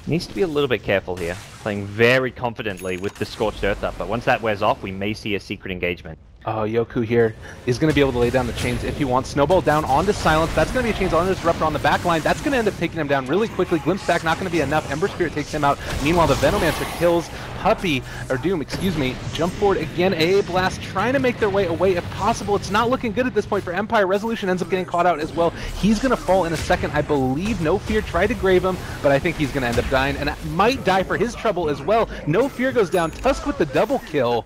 needs to be a little bit careful here. Playing very confidently with the Scorched Earth up, but once that wears off, we may see a secret engagement. Oh, Yoku here is going to be able to lay down the chains if he wants. Snowball down onto Silence. That's going to be a chains on the Disruptor on the back line. That's going to end up taking him down really quickly. Glimpse back, not going to be enough. Ember Spirit takes him out. Meanwhile, the Venomancer kills Puppey, or Doom, excuse me. Jump forward again. AA Blast trying to make their way away if possible. It's not looking good at this point for Empire. Resolution ends up getting caught out as well. He's going to fall in a second. I believe No Fear tried to grave him, but I think he's going to end up dying, and might die for his trouble as well. No Fear goes down. Tusk with the double kill.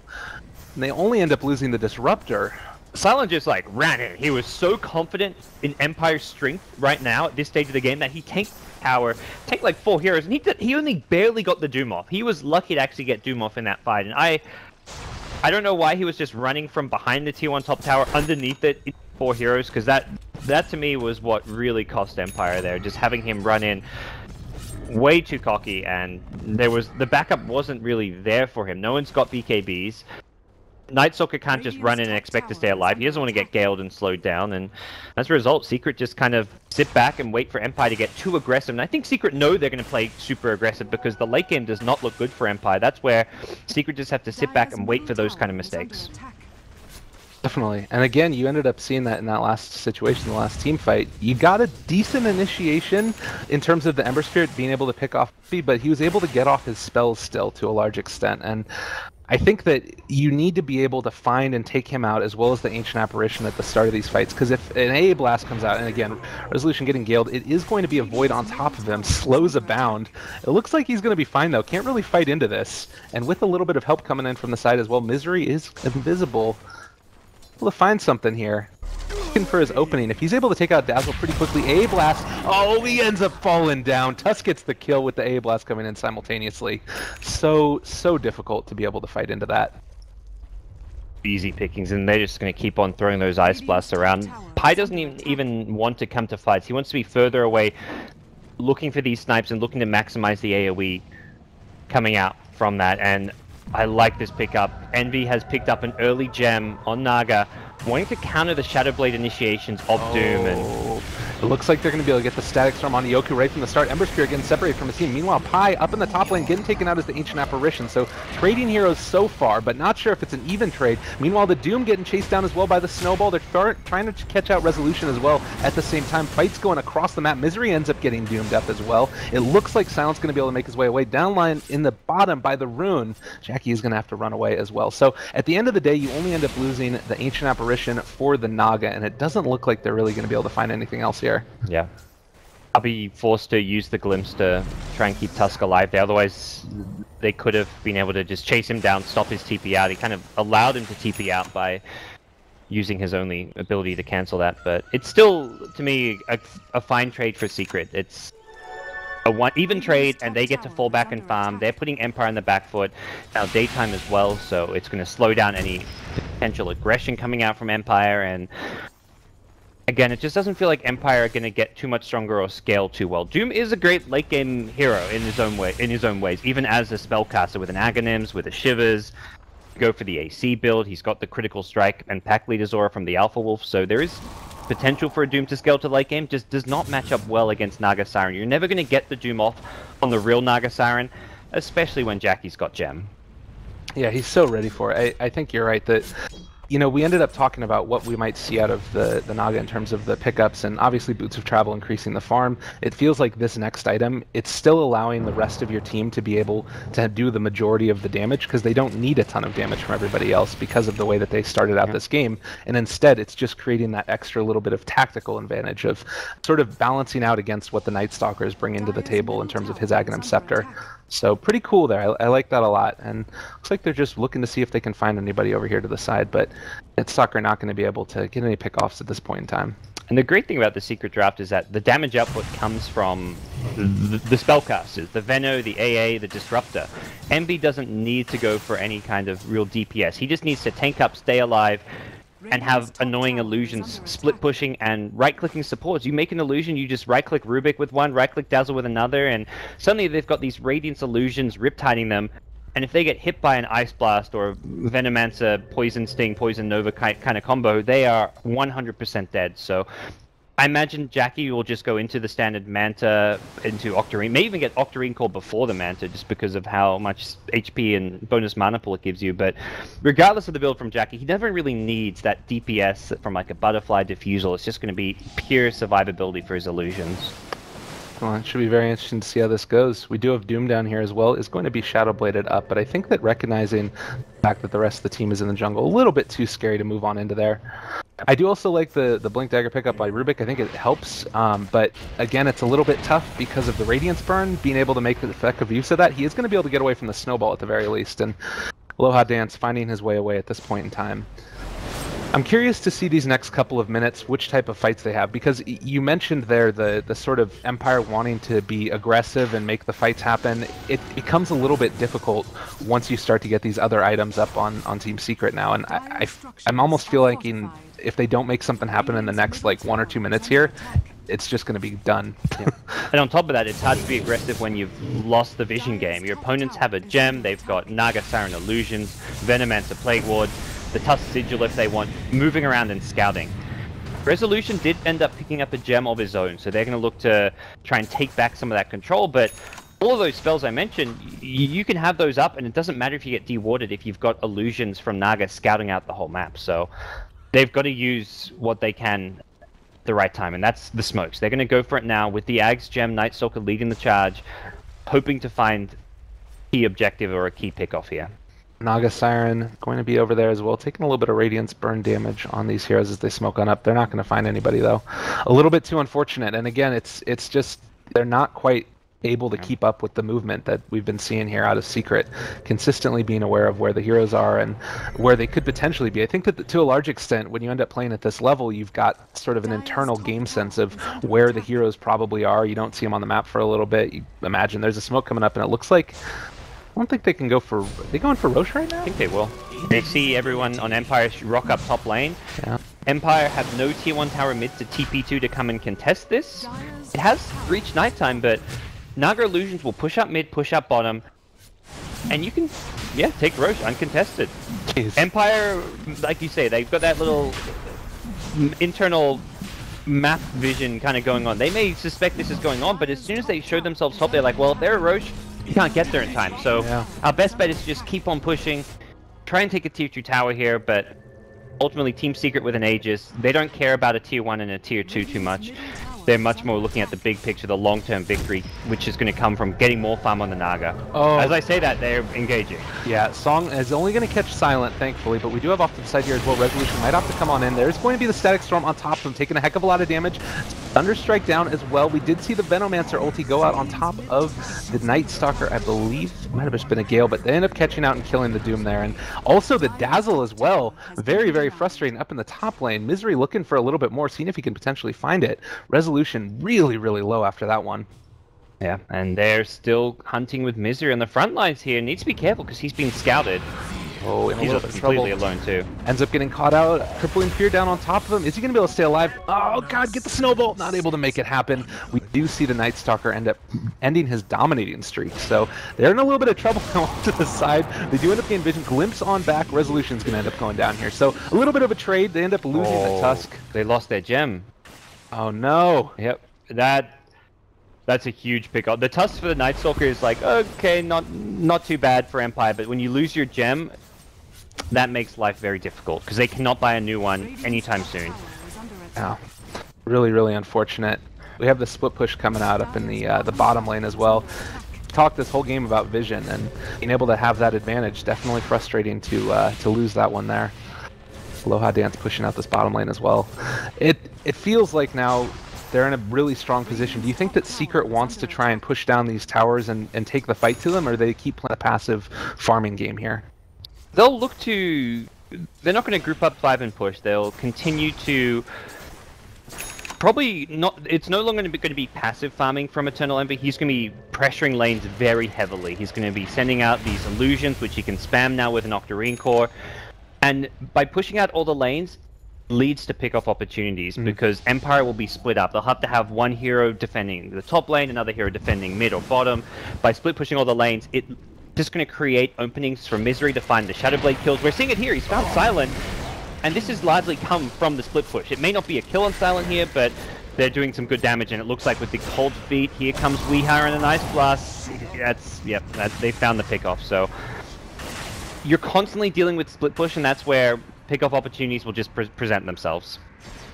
And they only end up losing the Disruptor. Silent just like ran in. He was so confident in Empire's strength right now at this stage of the game that he tanked tower, tanked like 4 heroes, and he only barely got the Doom off. He was lucky to actually get Doom off in that fight, and I don't know why he was just running from behind the tier 1 top tower underneath it in 4 heroes, because that to me was what really cost Empire there, just having him run in way too cocky, and the backup wasn't really there for him. No one's got BKBs. Night Stalker can't just run in and expect to stay alive. He doesn't want to get galed and slowed down, and as a result, Secret just kind of sit back and wait for Empire to get too aggressive. And I think Secret know they're going to play super aggressive because the late game does not look good for Empire. That's where Secret just have to sit back and wait for those kind of mistakes. Definitely. And again, you ended up seeing that in that last situation, the last team fight. You got a decent initiation in terms of the Ember Spirit being able to pick off, but he was able to get off his spells still to a large extent. And I think that you need to be able to find and take him out as well as the Ancient Apparition at the start of these fights, because if an AA Blast comes out, and again, Resolution getting galed, it is going to be a Void on top of him, slows abound. It looks like he's going to be fine though, can't really fight into this, and with a little bit of help coming in from the side as well, Misery is invisible. Able to find something here. looking for his opening. If he's able to take out Dazzle pretty quickly, A-Blast, oh, he ends up falling down. Tusk gets the kill with the A-Blast coming in simultaneously. So difficult to be able to fight into that. Easy pickings, and they're just going to keep on throwing those ice blasts around. Pi doesn't even want to come to fights. He wants to be further away, looking for these snipes and looking to maximize the AoE coming out from that. And I like this pickup. Envy has picked up an early gem on Naga, wanting to counter the Shadow Blade initiations of Doom. And it looks like they're going to be able to get the static storm on Yoku right from the start. Ember Spear getting separated from his team. Meanwhile, Pi up in the top lane, getting taken out as the Ancient Apparition. So trading heroes so far, but not sure if it's an even trade. Meanwhile, the Doom getting chased down as well by the Snowball. They're trying to catch out Resolution as well at the same time. Fights going across the map. Misery ends up getting doomed up as well. It looks like Silent's going to be able to make his way away. Downline in the bottom by the Rune. Jackie is going to have to run away as well. So at the end of the day, you only end up losing the Ancient Apparition for the Naga, and it doesn't look like they're really going to be able to find anything else here. Yeah. I'll be forced to use the glimpse to try and keep Tusk alive there. Otherwise, they could have been able to just chase him down, stop his TP out. He kind of allowed him to TP out by using his only ability to cancel that. But it's still, to me, a fine trade for Secret. It's a even trade, and they get to fall back and farm. They're putting Empire in the back foot. Now, daytime as well, so it's going to slow down any potential aggression coming out from Empire. And again, it just doesn't feel like Empire are going to get too much stronger or scale too well. Doom is a great late game hero in his own ways, even as a spellcaster with an Aghanims, with a Shivers. Go for the AC build. He's got the critical strike and pack leader's aura from the Alpha Wolf, so there is potential for a Doom to scale to late game. Just does not match up well against Naga Siren. You're never going to get the Doom off on the real Naga Siren, especially when Jackie's got Gem. Yeah, he's so ready for it. I think you're right that, you know, we ended up talking about what we might see out of the Naga in terms of the pickups, and obviously Boots of Travel increasing the farm. It feels like this next item, it's still allowing the rest of your team to be able to do the majority of the damage, because they don't need a ton of damage from everybody else because of the way that they started out this game. And instead, it's just creating that extra little bit of tactical advantage of sort of balancing out against what the Night Stalkers bring into the table in terms of his Aghanim Scepter. So pretty cool there. I like that a lot. And looks like they're just looking to see if they can find anybody over here to the side, but Night Stalker are not going to be able to get any pickoffs at this point in time. And the great thing about the Secret Draft is that the damage output comes from the spellcasters, the Veno, the AA, the Disruptor. Envy doesn't need to go for any kind of real DPS. He just needs to tank up, stay alive, and have annoying illusions, split pushing and right-clicking supports. You make an illusion, you just right-click Rubik with one, right-click Dazzle with another, and suddenly they've got these Radiance illusions rip-tiding them. And if they get hit by an Ice Blast or Venomancer, Poison Sting, Poison Nova kind of combo, they are 100% dead. So I imagine Jackie will just go into the standard Manta, into Octarine, may even get Octarine called before the Manta just because of how much HP and bonus mana pool it gives you. But regardless of the build from Jackie, he never really needs that DPS from like a Butterfly Diffusal. It's just going to be pure survivability for his illusions. Well, it should be very interesting to see how this goes. We do have Doom down here as well. It's going to be Shadow Bladed up, but I think that recognizing the fact that the rest of the team is in the jungle, a little bit too scary to move on into there. I do also like the Blink Dagger pickup by Rubik. I think it helps, but again, it's a little bit tough because of the Radiance Burn, being able to make the effective use of that. He is going to be able to get away from the Snowball at the very least, and Aloha Dance finding his way away at this point in time. I'm curious to see these next couple of minutes, which type of fights they have, because you mentioned there the sort of Empire wanting to be aggressive and make the fights happen. It becomes a little bit difficult once you start to get these other items up on Team Secret now, and I'm almost feeling like if they don't make something happen in the next like 1 or 2 minutes here, it's just going to be done. Yeah. And on top of that, it's hard to be aggressive when you've lost the vision game. Your opponents have a gem, they've got Naga Siren Illusions, Venomancer Plague Ward, the Tusk Sigil if they want, moving around and scouting. Resolution did end up picking up a gem of his own, so they're going to look to try and take back some of that control, but all of those spells I mentioned, you can have those up, and it doesn't matter if you get dewarded if you've got illusions from Naga scouting out the whole map, so they've got to use what they can at the right time, and that's the smokes. They're going to go for it now with the Ags Gem, Night Stalker leading the charge, hoping to find a key objective or a key pick-off here. Naga Siren going to be over there as well, taking a little bit of Radiance Burn damage on these heroes as they smoke on up. They're not going to find anybody though. A little bit too unfortunate, and again, it's just they're not quite able to keep up with the movement that we've been seeing here out of Secret, consistently being aware of where the heroes are and where they could potentially be. I think that to a large extent, when you end up playing at this level, you've got sort of an internal game sense of where the heroes probably are. You don't see them on the map for a little bit. You imagine there's a smoke coming up, and it looks like, I don't think they can go for, are they going for Roche right now? I think they will. They see everyone on Empire rock up top lane. Yeah. Empire have no tier 1 tower mid to TP2 to come and contest this. It has reached nighttime, but Naga Illusions will push up mid, push up bottom, and you can, take Roche uncontested. Jeez. Empire, like you say, they've got that little internal map vision kind of going on. They may suspect this is going on, but as soon as they show themselves top, they're like, well, if they're a Roche, you can't get there in time. So our best bet is to just keep on pushing, try and take a tier 2 tower here, but ultimately Team Secret with an Aegis, they don't care about a tier 1 and a tier 2 too much. They're much more looking at the big picture, the long-term victory, which is going to come from getting more farm on the Naga. Oh. As I say that, they're engaging. Yeah, Song is only going to catch Silent, thankfully, but we do have off to the side here as well. Resolution might have to come on in. There's going to be the Static Storm on top of him, taking a heck of a lot of damage. Thunderstrike down as well. We did see the Venomancer ulti go out on top of the Night Stalker, I believe. It might have just been a Gale, but they end up catching out and killing the Doom there. And also the Dazzle as well. Very, very frustrating up in the top lane. Misery looking for a little bit more, seeing if he can potentially find it. Resolution really, really low after that one. Yeah, and they're still hunting with Misery on the front lines here. Needs to be careful because he's been scouted. Oh, in a He's little bit of completely trouble. alone too. Ends up getting caught out. Crippling Fear down on top of him. Is he going to be able to stay alive? Oh, God, get the Snowball. Not able to make it happen. We do see the Night Stalker end up ending his dominating streak. So they're in a little bit of trouble going to the side. They do end up getting vision. Glimpse on back. Resolution's going to end up going down here. So a little bit of a trade. They end up losing the Tusk. They lost their gem. Oh, no. Yep. That's a huge pick up. The Tusk for the Night Stalker is like, okay, not too bad for Empire, but when you lose your gem, that makes life very difficult because they cannot buy a new one anytime soon. Oh, really, really unfortunate. We have the split push coming out up in the bottom lane as well. Talked this whole game about vision and being able to have that advantage. Definitely frustrating to lose that one there. Aloha Dance pushing out this bottom lane as well. It feels like now they're in a really strong position. Do you think that Secret wants to try and push down these towers and take the fight to them, or do they keep playing a passive farming game here? They'll look to... They're not going to group up 5 and push. They'll continue to... Probably not... It's no longer going to be passive farming from Eternal Envy. He's going to be pressuring lanes very heavily. He's going to be sending out these illusions, which he can spam now with an Octarine Core. And by pushing out all the lanes, leads to pick off opportunities because Empire will be split up. They'll have to have one hero defending the top lane, another hero defending mid or bottom. By split pushing all the lanes, it's just going to create openings for Misery to find the Shadow Blade kills. We're seeing it here. He's found Silent, and this has largely come from the split push. It may not be a kill on Silent here, but they're doing some good damage, and it looks like with the cold feet, here comes Weeha and a nice blast. They found the pick off. So you're constantly dealing with split push, and that's where pick-off opportunities will just present themselves.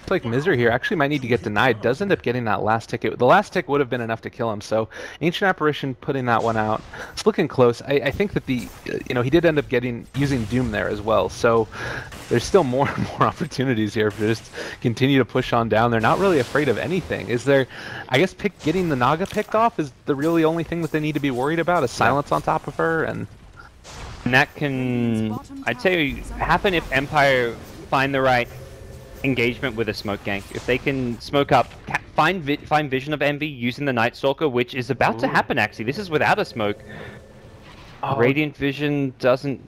It's like Misery here actually might need to get denied. Does end up getting that last ticket. The last tick would have been enough to kill him, so Ancient Apparition putting that one out. It's looking close. I think that he did end up using Doom there as well, so there's still more and more opportunities here for just continue to push on down. They're not really afraid of anything. Is there, I guess getting the Naga picked off is the really only thing that they need to be worried about, is Silence on top of her, and that can, I'd say, happen if Empire find the right engagement with a smoke gank. If they can smoke up, find Vision of Envy using the Night Stalker, which is about to happen actually. This is without a smoke. Radiant Vision doesn't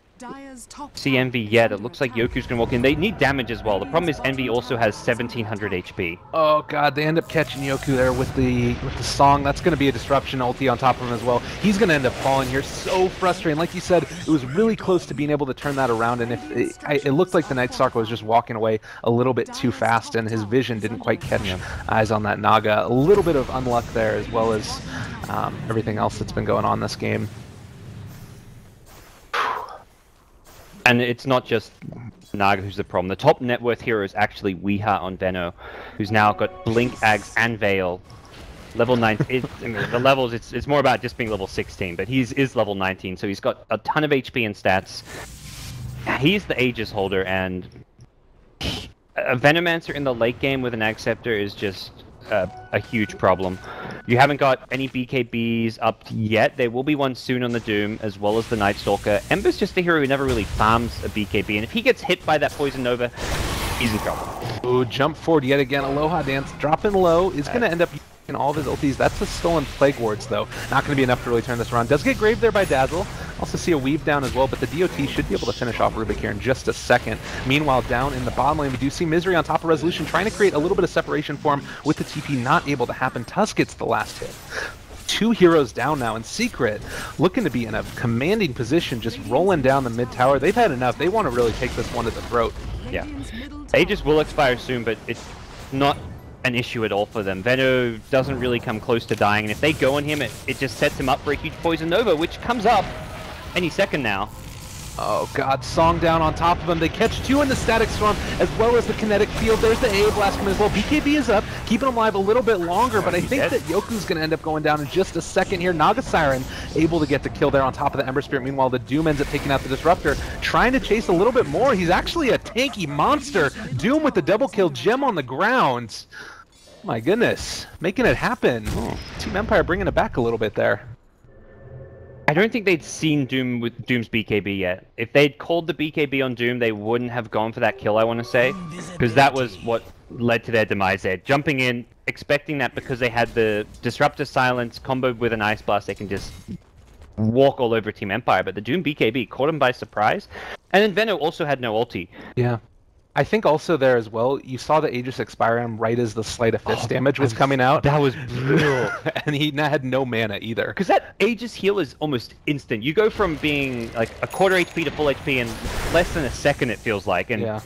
see Envy yet. It looks like Yoku's gonna walk in. They need damage as well. The problem is Envy also has 1700 HP. Oh god, they end up catching Yoku there with the song. That's gonna be a disruption ulti on top of him as well. He's gonna end up falling here. So frustrating. Like you said, it was really close to being able to turn that around, and if it looked like the Night Stalker was just walking away a little bit too fast, and his vision didn't quite catch eyes on that Naga. A little bit of unluck there, as well as everything else that's been going on this game. And it's not just Naga who's the problem. The top net worth hero is actually Weeha on Veno, who's now got Blink, Ags, and Veil. Level 9. The levels, it's more about just being level 16, but he is level 19, so he's got a ton of HP and stats. He's the Aegis holder, and a Venomancer in the late game with an Ag Scepter is just a huge problem. You haven't got any BKBs up yet. There will be one soon on the Doom, as well as the Night Stalker. Ember's just a hero who never really farms a BKB, and if he gets hit by that Poison Nova, he's in trouble. Ooh, jump forward yet again. Aloha Dance dropping low is going to end up using all of his ultis. That's the stolen Plague Wards, though. Not going to be enough to really turn this around. Does get graved there by Dazzle. Also see a weave down as well, but the DOT should be able to finish off Rubik here in just a second. Meanwhile, down in the bottom lane, we do see Misery on top of Resolution, trying to create a little bit of separation for him with the TP not able to happen. Tusk gets the last hit. 2 heroes down now, and Secret looking to be in a commanding position, just rolling down the mid tower. They've had enough. They want to really take this one to the throat. Yeah. Aegis will expire soon, but it's not an issue at all for them. Veno doesn't really come close to dying, and if they go on him, it just sets him up for a huge Poison Nova, which comes up any second now. Oh god, Song down on top of him. They catch 2 in the Static Storm, as well as the Kinetic Field. There's the A Blast coming as well. BKB is up, keeping him alive a little bit longer, but I think that Yoku's going to end up going down in just a second here. Naga Siren able to get the kill there on top of the Ember Spirit. Meanwhile, the Doom ends up taking out the Disruptor, trying to chase a little bit more. He's actually a tanky monster. Doom with the double kill, Gem on the ground. My goodness, making it happen. Team Empire bringing it back a little bit there. I don't think they'd seen Doom with Doom's BKB yet. If they'd called the BKB on Doom, they wouldn't have gone for that kill, I want to say. Because that was what led to their demise there. Jumping in, expecting that because they had the Disruptor Silence comboed with an Ice Blast, they can just walk all over Team Empire. But the Doom BKB caught him by surprise. And then Veno also had no ulti. Yeah. I think also there as well, you saw the Aegis expire him right as the Sleight of Fist damage was coming out. That was brutal. And he had no mana either. Because that Aegis heal is almost instant. You go from being like a quarter HP to full HP in less than a second, it feels like. And yeah.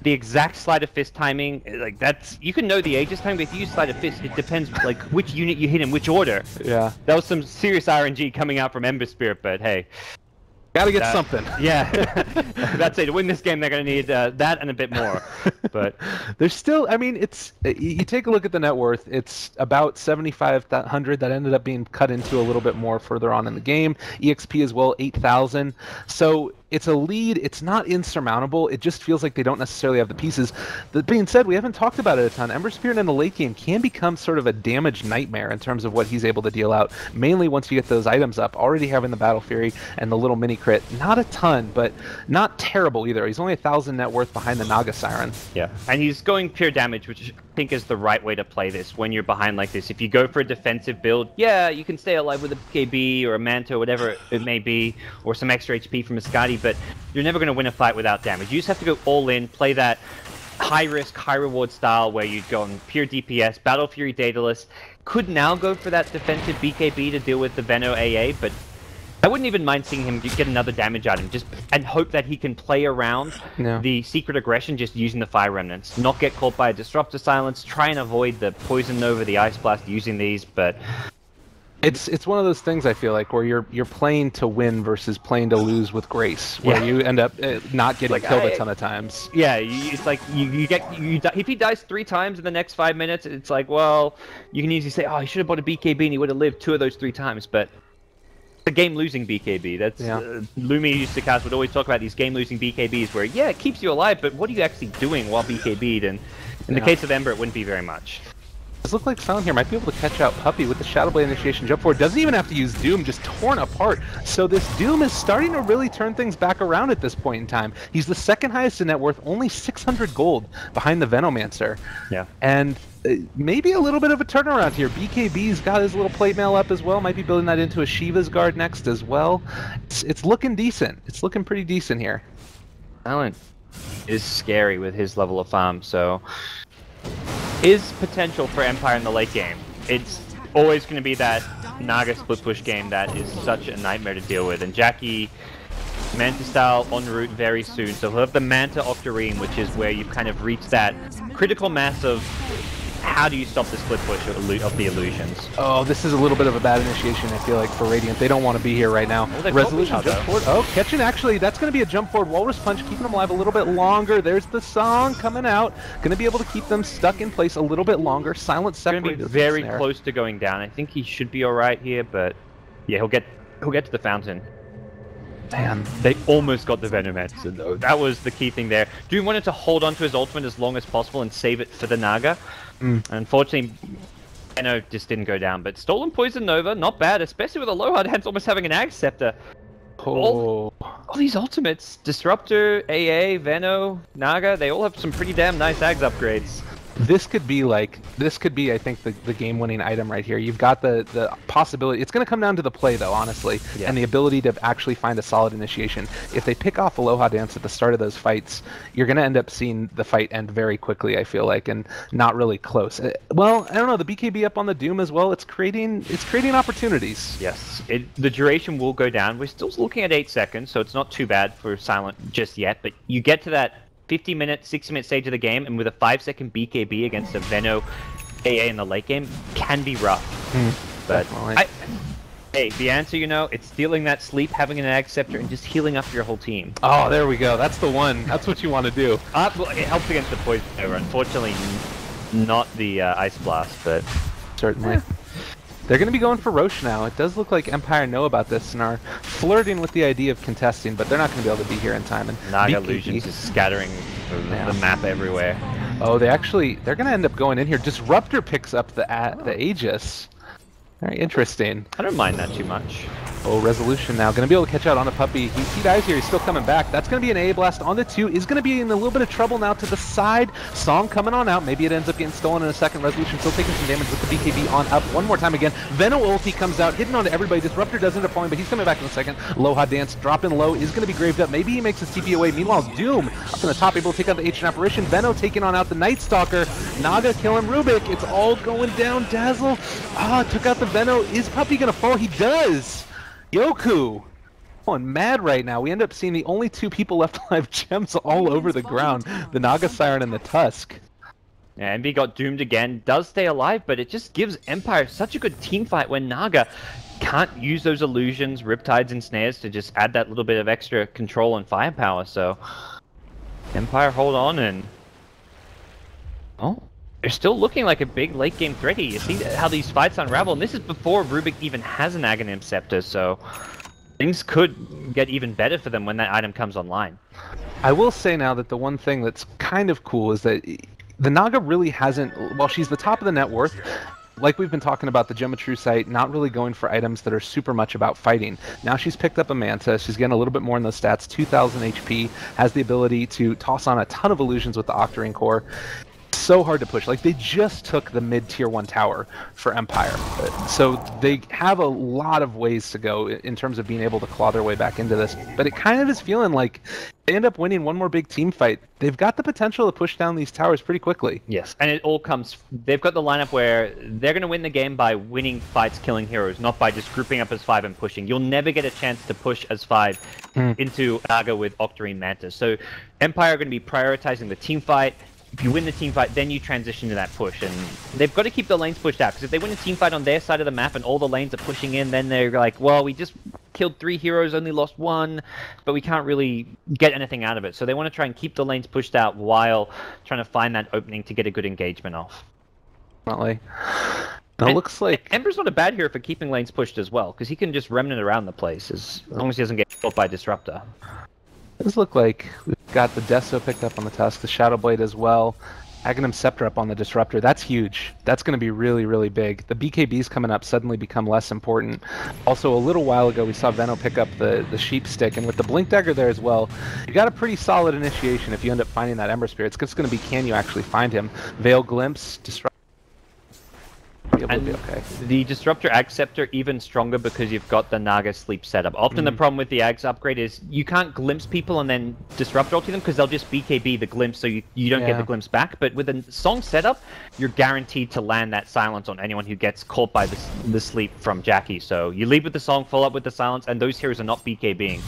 The exact Sleight of Fist timing, like that's, you can know the Aegis timing, but if you use Sleight of Fist, it depends like which unit you hit in which order. Yeah. That was some serious RNG coming out from Ember Spirit, but hey. Gotta get something. Yeah, that's it. To win this game, they're going to need that and a bit more. But there's still, I mean, it's, you take a look at the net worth, it's about 7,500 that ended up being cut into a little bit more further on in the game. EXP as well, 8,000. So it's a lead. It's not insurmountable. It just feels like they don't necessarily have the pieces. That being said, we haven't talked about it a ton. Ember Spirit in the late game can become sort of a damage nightmare in terms of what he's able to deal out, mainly once you get those items up. Already having the Battle Fury and the little mini crit. Not a ton, but not terrible either. He's only 1,000 net worth behind the Naga Siren. Yeah, and he's going pure damage, which I think is the right way to play this when you're behind like this. If you go for a defensive build, yeah, you can stay alive with a KB or a Manta, whatever it may be, or some extra HP from a Skadi, but you're never going to win a fight without damage. You just have to go all in, play that high risk, high reward style where you'd go on pure DPS. Battle Fury Daedalus could now go for that defensive BKB to deal with the Veno AA, but I wouldn't even mind seeing him get another damage item, just and hope that he can play around the secret aggression just using the Fire Remnants. Not get caught by a Disruptor Silence, try and avoid the Poison Nova, the Ice Blast using these, but it's one of those things I feel like where you're playing to win versus playing to lose with grace, where you end up not getting killed a ton of times. Yeah, it's like if he dies 3 times in the next 5 minutes, it's like, well, you can easily say, oh, he should have bought a BKB and he would have lived 2 of those 3 times, but a game-losing BKB. That's Lumi used to cast would always talk about these game-losing BKBs where, yeah, it keeps you alive, but what are you actually doing while BKB'd? And in the case of Ember, it wouldn't be very much. Does look like Silent here might be able to catch out Puppy with the Shadowblade initiation jump forward. Doesn't even have to use Doom, just torn apart. So this Doom is starting to really turn things back around at this point in time. He's the second highest in net worth, only 600 gold behind the Venomancer. Yeah. And maybe a little bit of a turnaround here. BKB's got his little plate mail up as well. Might be building that into a Shiva's Guard next as well. It's looking decent. It's looking pretty decent here. Silent is scary with his level of farm, so his potential for Empire in the late game. It's always going to be that Naga split push game that is such a nightmare to deal with. And Jackie, Manta style en route very soon. So he'll have the Manta Octarine, which is where you've kind of reached that critical mass of how do you stop the split push of the illusions. Oh, this is a little bit of a bad initiation, I feel like, for Radiant. They don't want to be here right now. Well, Resolution jump forward. Oh, catching actually, that's going to be a jump forward. Walrus Punch, keeping them alive a little bit longer. There's the song coming out. Going to be able to keep them stuck in place a little bit longer. Silent Separate. Going to be very close to going down. I think he should be alright here, but yeah, he'll get to the fountain. Man. They almost got the Venom answer though. That was the key thing there. Doom wanted to hold on to his ultimate as long as possible and save it for the Naga. Unfortunately, Venom just didn't go down. But Stolen Poison Nova, not bad, especially with a low hard hands almost having an Ag Scepter. All these ultimates, Disruptor, AA, Veno, Naga, they all have some pretty damn nice Ags upgrades. This could be, I think, the game-winning item right here. You've got the possibility. It's going to come down to the play, though, honestly, and the ability to actually find a solid initiation. If they pick off Aloha Dance at the start of those fights, you're going to end up seeing the fight end very quickly, I feel like, and not really close. Well, I don't know, the BKB up on the Doom as well, it's creating opportunities. Yes, the duration will go down. We're still looking at 8 seconds, so it's not too bad for Silent just yet, but you get to that 50-minute, 60-minute stage of the game, and with a 5-second BKB against a Veno AA in the late game can be rough. But hey, the answer, it's stealing that sleep, having an Ag Scepter, and just healing up your whole team. Oh, there we go. That's the one. That's what you want to do. Well, it helps against the Poison Nova. Unfortunately, not the Ice Blast, but certainly. They're going to be going for Roche now. It does look like Empire know about this and are flirting with the idea of contesting, but they're not going to be able to be here in time. And Naga Illusions is scattering the map everywhere. Oh, they're going to end up going in here. Disruptor picks up the Aegis. Very interesting. I don't mind that too much. Oh, Resolution now. Going to be able to catch out on a puppy. He dies here. He's still coming back. That's going to be an AA blast on the 2. Is going to be in a little bit of trouble now to the side. Song coming on out. Maybe it ends up getting stolen in a second. Resolution still taking some damage with the BKB on up. One more time again. Veno ulti comes out, hitting onto everybody. Disruptor does end up falling, but he's coming back in a second. Aloha Dance dropping low. Is going to be graved up. Maybe he makes his TP away. Meanwhile, Doom up in the top, able to take out the Ancient Apparition. Veno taking on out the Night Stalker. Naga killing Rubik. It's all going down. Dazzle. Took out the Veno. Is Puppy going to fall? He does. Yoku going mad right now. We end up seeing the only 2 people left alive, gems all over the ground. The Naga Siren and the Tusk. Yeah, MB got doomed again. Does stay alive, but it just gives Empire such a good team fight when Naga can't use those illusions, Riptides, and Snares to just add that little bit of extra control and firepower. So Empire hold on and... they're still looking like a big late game threat here. You see how these fights unravel, and this is before Rubik even has an Aghanim Scepter, so things could get even better for them when that item comes online. I will say now that the one thing that's kind of cool is that the Naga really hasn't, while she's the top of the net worth, like we've been talking about the Geometry site, not really going for items that are super much about fighting. Now she's picked up a Manta, she's getting a little bit more in those stats, 2,000 HP, has the ability to toss on a ton of illusions with the Octarine Core. So hard to push. Like, they just took the mid-tier 1 tower for Empire. So they have a lot of ways to go in terms of being able to claw their way back into this. But it kind of is feeling like they end up winning one more big team fight. They've got the potential to push down these towers pretty quickly. Yes, and it all comes... They've got the lineup where they're going to win the game by winning fights, killing heroes, not by just grouping up as 5 and pushing. You'll never get a chance to push as 5 into Naga with Octarine Manta. So Empire are going to be prioritizing the team fight. If you win the team fight, then you transition to that push, and they've got to keep the lanes pushed out, because if they win a team fight on their side of the map and all the lanes are pushing in, then they're like, well, we just killed 3 heroes, only lost 1, but we can't really get anything out of it. So they want to try and keep the lanes pushed out while trying to find that opening to get a good engagement off. Definitely. It looks like... Ember's not a bad hero for keeping lanes pushed as well, because he can just remnant around the place, as long as he doesn't get killed by Disruptor. It does look like we've got the Deso picked up on the Tusk, the Shadow Blade as well. Aghanim Scepter up on the Disruptor. That's huge. That's going to be really, really big. The BKBs coming up suddenly become less important. Also, a little while ago, we saw Veno pick up the Sheep Stick, and with the Blink Dagger there as well, you got a pretty solid initiation if you end up finding that Ember Spirit. It's just going to be, can you actually find him? Veil Glimpse, Disruptor. Okay. The Disruptor Ag Scepter even stronger because you've got the Naga Sleep setup. Often the problem with the Ags upgrade is you can't glimpse people and then Disrupt ulti them because they'll just BKB the glimpse, so you don't get the glimpse back. But with a Song setup, you're guaranteed to land that silence on anyone who gets caught by the sleep from Jackie. So you lead with the Song, follow up with the silence, and those heroes are not BKBing.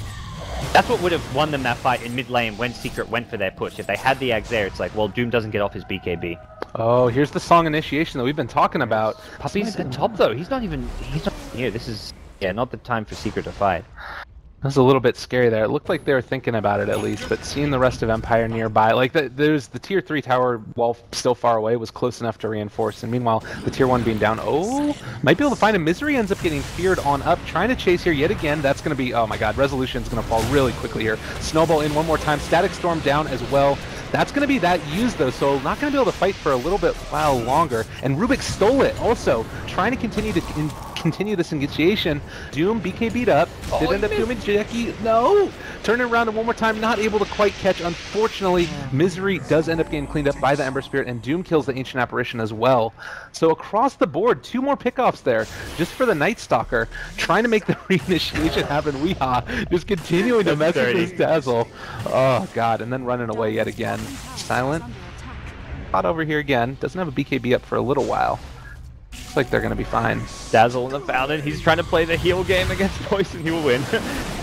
That's what would have won them that fight in mid lane when Secret went for their push. If they had the Ags there, it's like, well, Doom doesn't get off his BKB. Oh, here's the Song initiation that we've been talking about. Puppy's at top though. He's not here. This is not the time for Secret to fight. That was a little bit scary there. It looked like they were thinking about it at least, but seeing the rest of Empire nearby, like there's the tier 3 tower, while still far away, was close enough to reinforce, and meanwhile the tier 1 being down, might be able to find him. Misery ends up getting feared on up, trying to chase here yet again. That's going to be, oh my god, Resolution's going to fall really quickly here. Snowball in one more time, Static Storm down as well. That's going to be that used though, so not going to be able to fight for a little bit while longer. And Rubik stole it also, trying to continue this initiation. Doom, BK beat up, did end up doing Jackie, no! Turn it around and one more time, not able to quite catch. Unfortunately, Misery does end up getting cleaned up by the Ember Spirit, and Doom kills the Ancient Apparition as well. So across the board, 2 more pickoffs there, just for the Night Stalker, trying to make the reinitiation happen. Weehaw, just continuing to mess with this Dazzle. Oh god, and then running away yet again. Silent, hot over here again, doesn't have a BKB up for a little while. Looks like they're going to be fine. Dazzle in the Fountain. He's trying to play the heal game against Poison. He will win.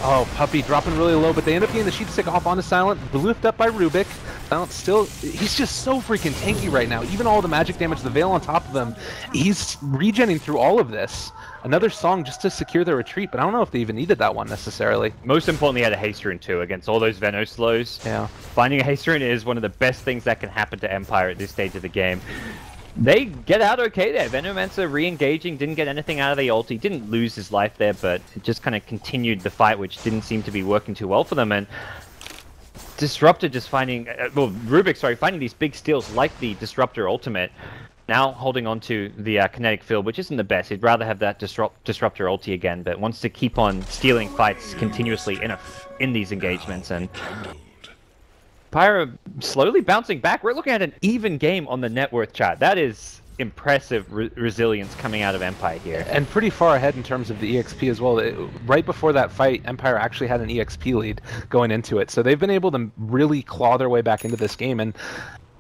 Oh, Puppy dropping really low, but they end up getting the Sheep Stick off onto Silent. Lift up by Rubik. Silent still, he's just so freaking tanky right now. Even all the magic damage, the Veil on top of him, he's regenning through all of this. Another song just to secure their retreat, but I don't know if they even needed that one necessarily. Most importantly, he had a haste rune too against all those Venom slows. Yeah. Finding a haste rune is one of the best things that can happen to Empire at this stage of the game. They get out okay there. Venomancer re-engaging, didn't get anything out of the ulti, didn't lose his life there, but it just kind of continued the fight, which didn't seem to be working too well for them. And Disruptor just finding, Rubik, sorry, finding these big steals like the Disruptor ultimate. Now holding on to the kinetic field, which isn't the best. He'd rather have that Disruptor ulti again, but wants to keep on stealing fights continuously in these engagements. And Pyra slowly bouncing back. We're looking at an even game on the net worth chart. That is impressive resilience coming out of Empire here. And pretty far ahead in terms of the EXP as well. Right before that fight, Empire actually had an EXP lead going into it. So they've been able to really claw their way back into this game. And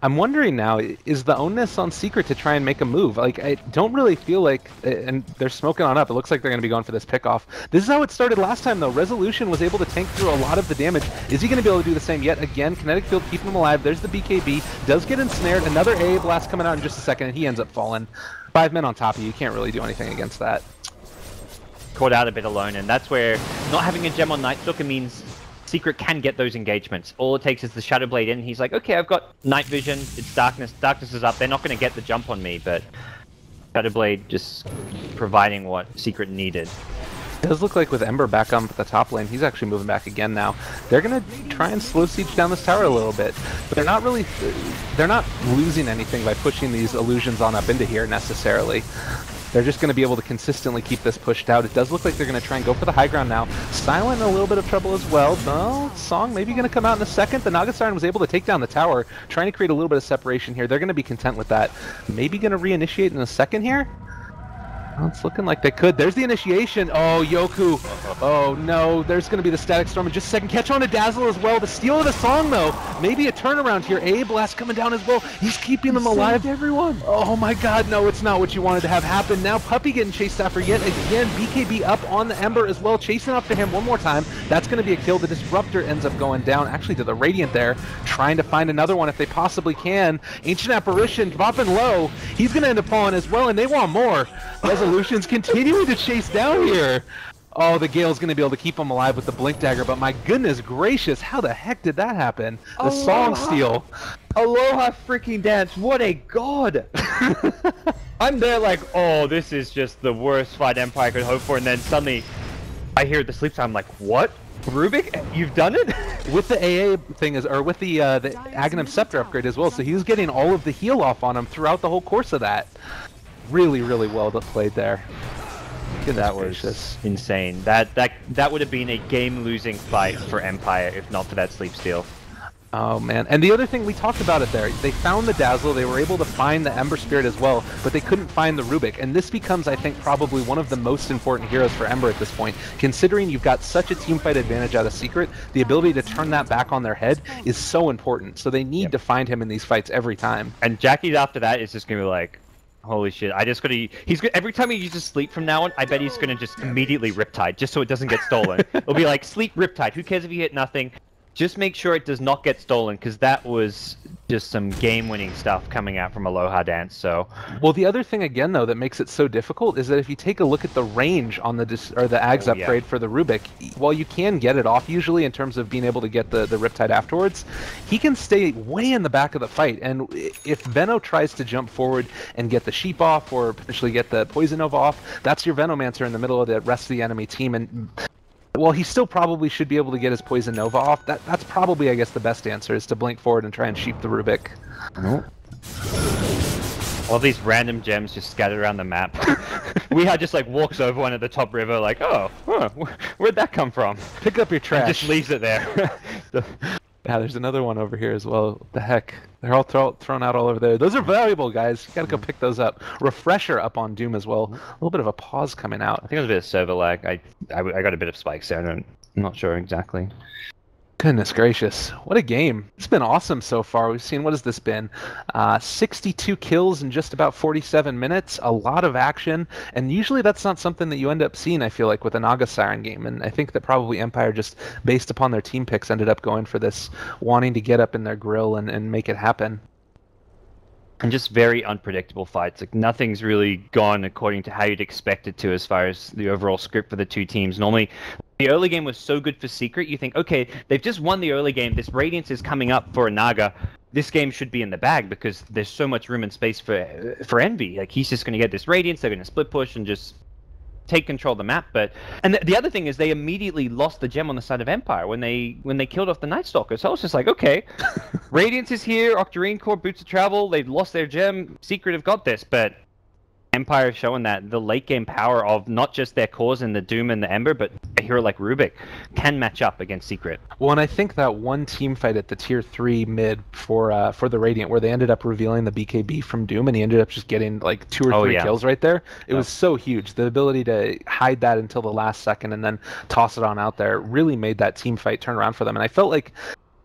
I'm wondering now, is the onus on Secret to try and make a move? Like, I don't really feel like, and they're smoking on up. It looks like they're going to be going for this pickoff. This is how it started last time, though. Resolution was able to tank through a lot of the damage. Is he going to be able to do the same yet again? Kinetic Field keeping him alive. There's the BKB. Does get ensnared. Another AA blast coming out in just a second, and he ends up falling. 5 men on top of you. You can't really do anything against that. Caught out a bit alone, and that's where not having a gem on Night Stalker means Secret can get those engagements. All it takes is the Shadow Blade in. He's like, okay, I've got night vision. It's darkness. Darkness is up. They're not going to get the jump on me, but Shadow Blade just providing what Secret needed. It does look like with Ember back on the top lane, he's actually moving back again now. They're going to try and slow siege down this tower a little bit, but they're not losing anything by pushing these illusions on up into here necessarily. They're just going to be able to consistently keep this pushed out. It does look like they're going to try and go for the high ground now. Silent in a little bit of trouble as well. No, Song maybe going to come out in a second. The Naga Siren was able to take down the tower, trying to create a little bit of separation here. They're going to be content with that. Maybe going to reinitiate in a second here? Well, it's looking like they could. There's the initiation. Oh, Yoku. Oh, no. There's going to be the Static Storm in just a second. Catch on to Dazzle as well. The steal of the Song, though. Maybe a turnaround here. A Blast coming down as well. He's keeping them alive. Everyone. Oh, my God. No, it's not what you wanted to have happen. Now Puppy getting chased after yet again. BKB up on the Ember as well. Chasing after him one more time. That's going to be a kill. The Disruptor ends up going down, actually, to the Radiant there. Trying to find another one if they possibly can. Ancient Apparition dropping low. He's going to end up falling as well, and they want more. Resolution's continuing to chase down here. Oh, the Gale's going to be able to keep him alive with the Blink Dagger, but my goodness gracious, how the heck did that happen? The Song steal. Aloha freaking dance, what a god! I'm there like, oh, this is just the worst fight Empire could hope for, and then suddenly I hear the sleep sound. I'm like, what? Rubik, you've done it? With the AA thing, or with the Aghanim Scepter upgrade as well, so he was getting all of the heal off on him throughout the whole course of that. Really, really well played there. That was insane. That would have been a game-losing fight for Empire if not for that sleep steal. Oh man, and the other thing, we talked about it there, they found the Dazzle, they were able to find the Ember Spirit as well, but they couldn't find the Rubik, and this becomes, I think, probably one of the most important heroes for Ember at this point. Considering you've got such a teamfight advantage out of Secret, the ability to turn that back on their head is so important, so they need to find him in these fights every time. And Jackie after that is just going to be like, holy shit, I just gotta, every time he uses sleep from now on, I bet he's gonna just immediately Riptide, just so it doesn't get stolen. It'll be like, sleep Riptide, who cares if you hit nothing? just make sure it does not get stolen, because that was just some game-winning stuff coming out from Aloha Dance. So, well, the other thing again though that makes it so difficult is that if you take a look at the range on the Ags upgrade for the Rubik, while you can get it off usually in terms of being able to get the Riptide afterwards, he can stay way in the back of the fight. And if Venno tries to jump forward and get the Sheep off or potentially get the Poison Nova off, that's your Venomancer in the middle of the rest of the enemy team. And well, he still probably should be able to get his Poison Nova off. That's probably, I guess, the best answer is to blink forward and try and sheep the Rubik. All these random gems just scattered around the map. Weeha just like walks over one at the top river, like, oh, huh, where'd that come from? Pick up your trash. And just leaves it there. Yeah, there's another one over here as well. What the heck? They're all thrown out all over there. Those are valuable, guys. You gotta go pick those up. Refresher up on Doom as well. A little bit of a pause coming out. I think it was a bit of server lag. I got a bit of spikes there. I'm not sure exactly. Goodness gracious. What a game. It's been awesome so far. We've seen, what has this been? 62 kills in just about 47 minutes. A lot of action. And usually that's not something that you end up seeing, I feel like, with a Naga Siren game. And I think that probably Empire, just based upon their team picks, ended up going for this, wanting to get up in their grill and make it happen. And just very unpredictable fights. Like, nothing's really gone according to how you'd expect it to as far as the overall script for the two teams. Normally, the early game was so good for Secret, you think, okay, they've just won the early game, this Radiance is coming up for a Naga, this game should be in the bag because there's so much room and space for Envy. Like, he's just going to get this Radiance, they're going to split push and just take control of the map. But the other thing is they immediately lost the gem on the side of Empire when they killed off the Night Stalker. So I was just like, okay, Radiance is here, Octarine Core, Boots of Travel, they've lost their gem, Secret have got this, but Empire is showing that the late game power of not just their cores in the Doom and the Ember, but a hero like Rubik can match up against Secret. Well, and I think that one team fight at the tier 3 mid for the Radiant, where they ended up revealing the BKB from Doom, and he ended up just getting like 2 or 3 kills right there. It was so huge. The ability to hide that until the last second and then toss it on out there really made that team fight turn around for them. And I felt like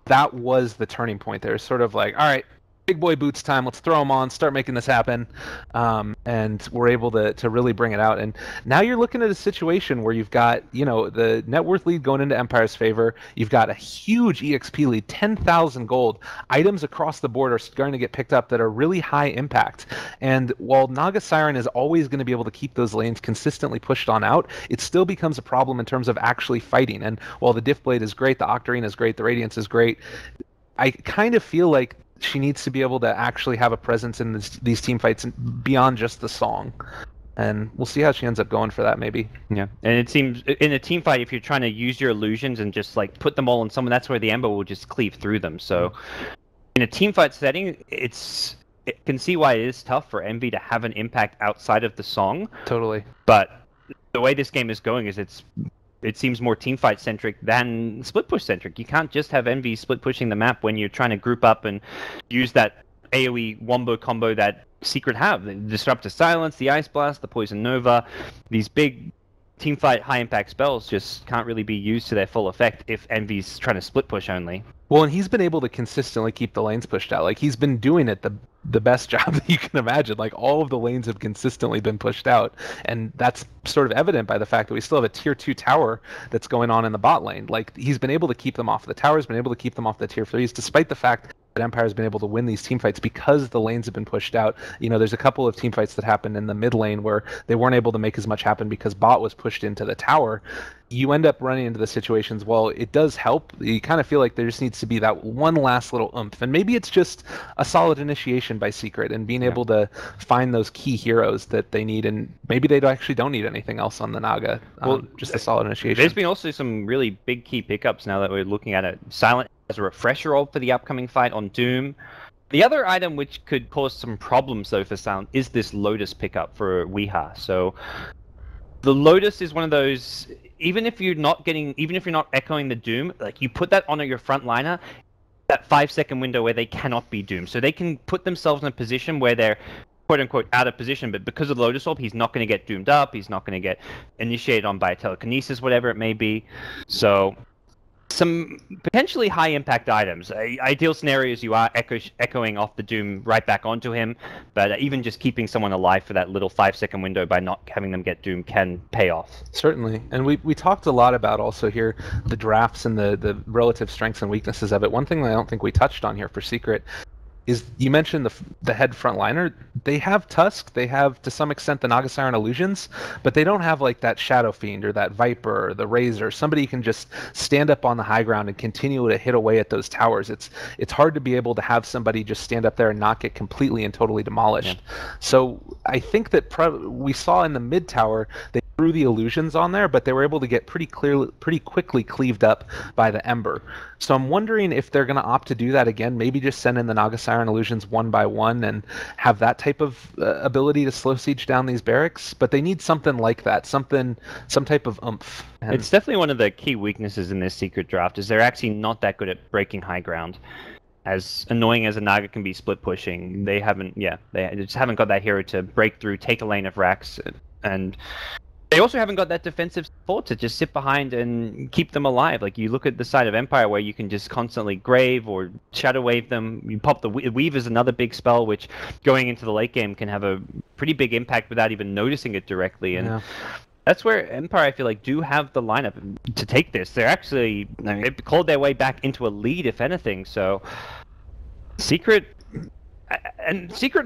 that was the turning point there. Sort of like, all right, big boy boots time, let's throw them on, start making this happen, and we're able to really bring it out. And now you're looking at a situation where you've got, you know, the net worth lead going into Empire's favor, you've got a huge EXP lead, 10,000 gold, items across the board are starting to get picked up that are really high impact, and while Naga Siren is always going to be able to keep those lanes consistently pushed on out, it still becomes a problem in terms of actually fighting. And while the Diff Blade is great, the Octarine is great, the Radiance is great, I kind of feel like she needs to be able to actually have a presence in these team fights beyond just the song. And we'll see how she ends up going for that, maybe. Yeah, and it seems in a team fight, if you're trying to use your illusions and just like put them all on someone, that's where the Ember will just cleave through them. So in a team fight setting, it can see why it is tough for Envy to have an impact outside of the song. Totally. But the way this game is going is it seems more teamfight centric than split push centric. You can't just have Envy split pushing the map when you're trying to group up and use that AoE wombo combo that Secret have. The Disruptive Silence, the Ice Blast, the Poison Nova, these big teamfight high impact spells just can't really be used to their full effect if Envy's trying to split push only. Well, and he's been able to consistently keep the lanes pushed out. Like, he's been doing it the best job that you can imagine. Like, all of the lanes have consistently been pushed out, and that's sort of evident by the fact that we still have a tier 2 tower that's going on in the bot lane. Like, he's been able to keep them off the towers, been able to keep them off the tier 3s, despite the fact that Empire's been able to win these team fights because the lanes have been pushed out. You know, there's a couple of team fights that happened in the mid lane where they weren't able to make as much happen because bot was pushed into the tower. You end up running into the situations, well, it does help. You kind of feel like there just needs to be that one last little oomph. And maybe it's just a solid initiation by Secret and being able to find those key heroes that they need. And maybe they actually don't need anything else on the Naga. Well, just a solid initiation. There's been also some really big key pickups now that we're looking at it. Silent as a refresher role for the upcoming fight on Doom. The other item which could cause some problems, though, for Silent is this Lotus pickup for Weeha. So the Lotus is one of those, even if you're not echoing the Doom, like, you put that on your front liner, that 5-second window where they cannot be Doomed. So they can put themselves in a position where they're quote-unquote out of position, but because of the Lotus Orb, he's not going to get doomed up, he's not going to get initiated on by telekinesis, whatever it may be. So some potentially high impact items. Ideal scenario is you are echoing off the Doom right back onto him, but even just keeping someone alive for that little 5-second window by not having them get Doom can pay off. Certainly. And we talked a lot about also here the drafts and the relative strengths and weaknesses of it. One thing that I don't think we touched on here for Secret is you mentioned the head frontliner. They have Tusk, they have to some extent the Naga Siren Illusions, but they don't have like that Shadow Fiend or that Viper or the Razor, somebody who can just stand up on the high ground and continue to hit away at those towers. It's hard to be able to have somebody just stand up there and not get completely and totally demolished. Yeah. So I think that we saw in the mid tower, they threw the illusions on there, but they were able to get pretty quickly cleaved up by the Ember. So I'm wondering if they're going to opt to do that again, maybe just send in the Naga Siren Illusions one by one and have that type of ability to slow siege down these barracks. But they need something like that, some type of oomph. And it's definitely one of the key weaknesses in this Secret draft is they're actually not that good at breaking high ground. As annoying as a Naga can be split pushing, they just haven't got that hero to break through, take a lane of racks, and they also haven't got that defensive support to just sit behind and keep them alive. Like, you look at the side of Empire where you can just constantly grave or shadow wave them. You pop the Weave is another big spell, which going into the late game can have a pretty big impact without even noticing it directly. And that's where Empire, I feel like, do have the lineup to take this. They're actually, they've clawed their way back into a lead, if anything. So Secret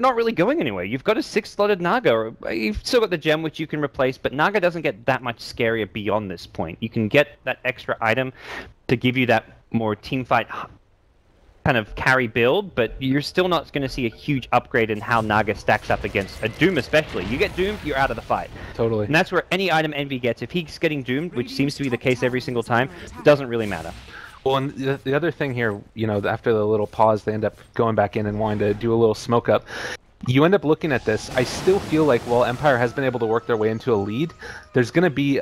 not really going anywhere. You've got a 6-slotted Naga. You've still got the gem, which you can replace, but Naga doesn't get that much scarier beyond this point. You can get that extra item to give you that more teamfight kind of carry build, but you're still not going to see a huge upgrade in how Naga stacks up against a Doom especially. You get Doomed, you're out of the fight. Totally. And that's where any item Envy gets. If he's getting Doomed, which seems to be the case every single time, it doesn't really matter. Well, and the other thing here, after the little pause, they end up going back in and wanting to do a little smoke up. You end up looking at this. I still feel like, while Empire has been able to work their way into a lead, there's going to be,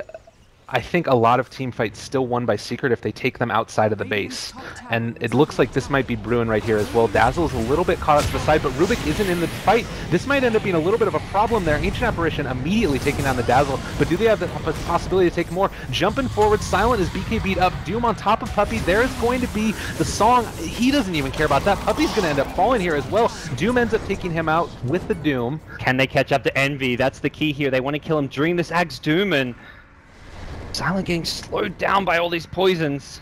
I think, a lot of team fights still won by Secret if they take them outside of the base. And it looks like this might be brewing right here as well. Dazzle is a little bit caught up to the side, but Rubik isn't in the fight. This might end up being a little bit of a problem there. Ancient Apparition immediately taking down the Dazzle, but do they have the possibility to take more? Jumping forward, Silent is BK beat up. Doom on top of Puppey. There is going to be the song. He doesn't even care about that. Puppey's going to end up falling here as well. Doom ends up taking him out with the Doom. Can they catch up to Envy? That's the key here. They want to kill him during this Axe Doom, and Silent getting slowed down by all these poisons.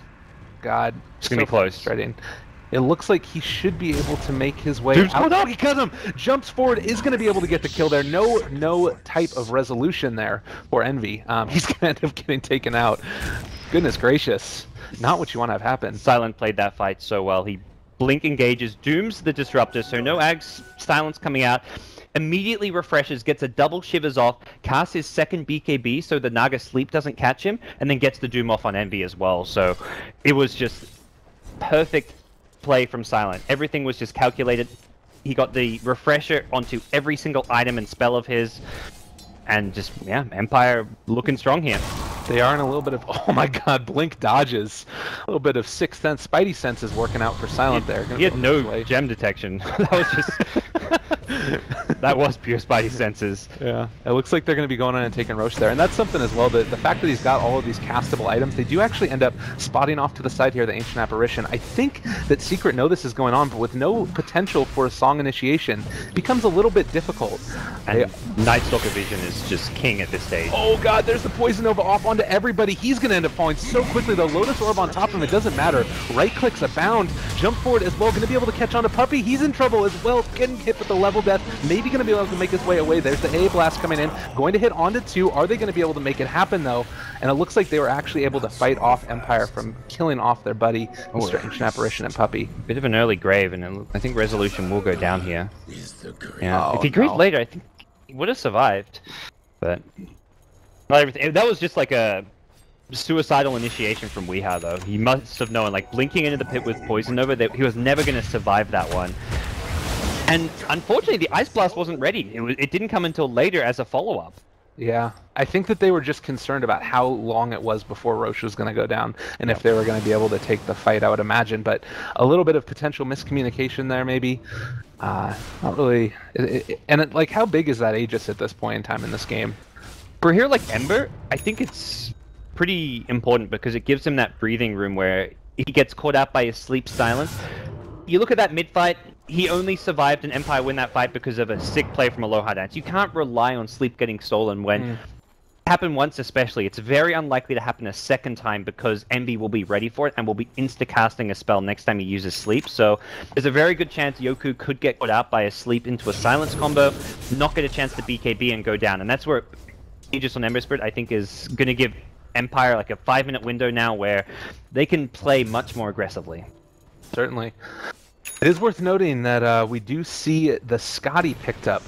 God, it's gonna be close. It looks like he should be able to make his way Doom's out. Up. He cut him. Jumps forward, is going to be able to get the kill there. No type of resolution there for Envy. He's going to end up getting taken out. Goodness gracious. Not what you want to have happen. Silent played that fight so well. He blink engages, Dooms the Disruptor, so no Ags Silence coming out. Immediately refreshes, gets a double Shivers off, casts his second BKB so the Naga Sleep doesn't catch him, and then gets the Doom off on Envy as well. So it was just perfect play from Silent. Everything was just calculated. He got the refresher onto every single item and spell of his, and just, Empire looking strong here. They are in a little bit of, oh my god, blink dodges. A little bit of sixth sense, spidey sense is working out for Silent there. He had no gem detection. That was just... that was pure spidey senses. Yeah, it looks like they're going to be going on and taking Roche there. And that's something as well, the fact that he's got all of these castable items, they do actually end up spotting off to the side here the Ancient Apparition. I think that Secret know this is going on, but with no potential for a song initiation, it becomes a little bit difficult. And Night Stalker Vision is just king at this stage. Oh god, there's the Poison Nova off onto everybody. He's going to end up falling so quickly, though. Lotus Orb on top of him, it doesn't matter. Right clicks abound. Jump forward as well, going to be able to catch on to Puppey. He's in trouble as well, getting hit with the level death. Maybe going to be able to make his way away. There's the A blast coming in, going to hit onto 2. Are they going to be able to make it happen, though? And it looks like they were actually able to fight off Empire from killing off their buddy, Mr. Ancient Apparition and Puppey. Bit of an early grave, and I think Resolution will go down here. Yeah. If he graved later, I think he would have survived. But not everything. That was just like a suicidal initiation from Weeha, though. He must have known, like, blinking into the pit with Poison Nova, that he was never going to survive that one. And unfortunately, the Ice Blast wasn't ready. It didn't come until later as a follow-up. Yeah, I think that they were just concerned about how long it was before Roche was going to go down, and if they were going to be able to take the fight, I would imagine. But a little bit of potential miscommunication there, maybe. Not really. Like, how big is that Aegis at this point in time in this game? For a hero like Ember, I think it's pretty important because it gives him that breathing room where he gets caught out by his sleep silence. You look at that mid fight, he only survived an Empire win that fight because of a sick play from a low high dance. You can't rely on sleep getting stolen when it happened once especially. It's very unlikely to happen a second time because Envy will be ready for it and will be insta-casting a spell next time he uses sleep. So there's a very good chance Yoku could get caught out by a sleep into a silence combo, not get a chance to BKB and go down. And that's where Aegis on Ember Spirit I think is going to give Empire like a 5-minute window now where they can play much more aggressively. Certainly. It is worth noting that we do see the Scotty picked up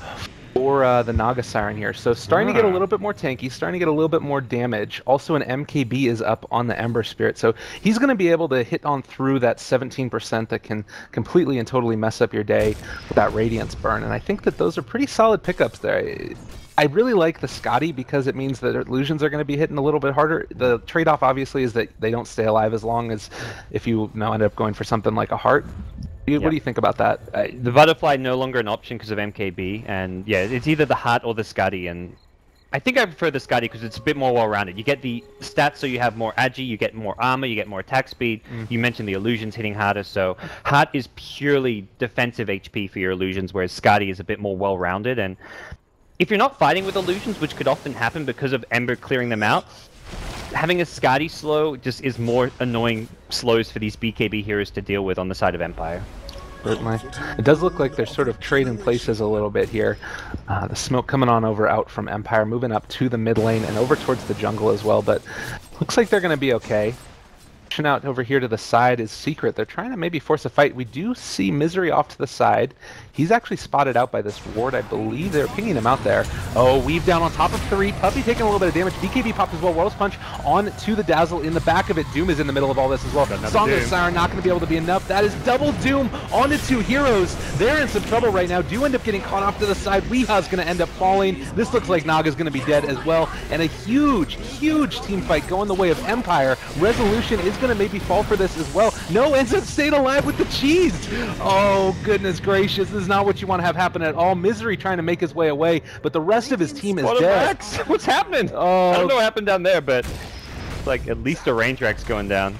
for the Naga Siren here. So starting to get a little bit more tanky, starting to get a little bit more damage. Also an MKB is up on the Ember Spirit. So he's going to be able to hit on through that 17% that can completely and totally mess up your day with that Radiance burn. And I think that those are pretty solid pickups there. I really like the Scotty because it means that illusions are going to be hitting a little bit harder. The trade-off obviously is that they don't stay alive as long as if you end up going for something like a heart. What do you think about that? The Butterfly no longer an option because of MKB, and yeah, it's either the Heart or the Scuddy, and I think I prefer the Scuddy because it's a bit more well-rounded. You get the stats, so you have more agi, you get more armor, you get more attack speed. You mentioned the illusions hitting harder, so Heart is purely defensive HP for your illusions, whereas Scuddy is a bit more well-rounded, and if you're not fighting with illusions, which could often happen because of Ember clearing them out, having a Scotty slow just is more annoying slows for these BKB heroes to deal with on the side of Empire. Certainly. It does look like they're sort of trading places a little bit here. The smoke coming on over out from Empire, moving up to the mid lane and over towards the jungle as well, but looks like they're going to be okay. Pushing out over here to the side is Secret. They're trying to maybe force a fight. We do see Misery off to the side. He's actually spotted out by this ward. I believe they're pinging him out there. Oh, weave down on top of 3. Puppy taking a little bit of damage. BKB popped as well. World's Punch on to the Dazzle in the back of it. Doom is in the middle of all this as well. Song of the Siren not going to be able to be enough. That is double Doom onto 2 heroes. They're in some trouble right now. Do end up getting caught off to the side. Weeha's going to end up falling. This looks like Naga's going to be dead as well. And a huge, huge team fight going the way of Empire. Resolution is going to maybe fall for this as well. No, ends up staying alive with the cheese. Oh, goodness gracious. This is not what you want to have happen at all. Misery trying to make his way away, but the rest of his team is dead. What's happening? Oh, I don't know what happened down there, but it's like at least a range rack's going down.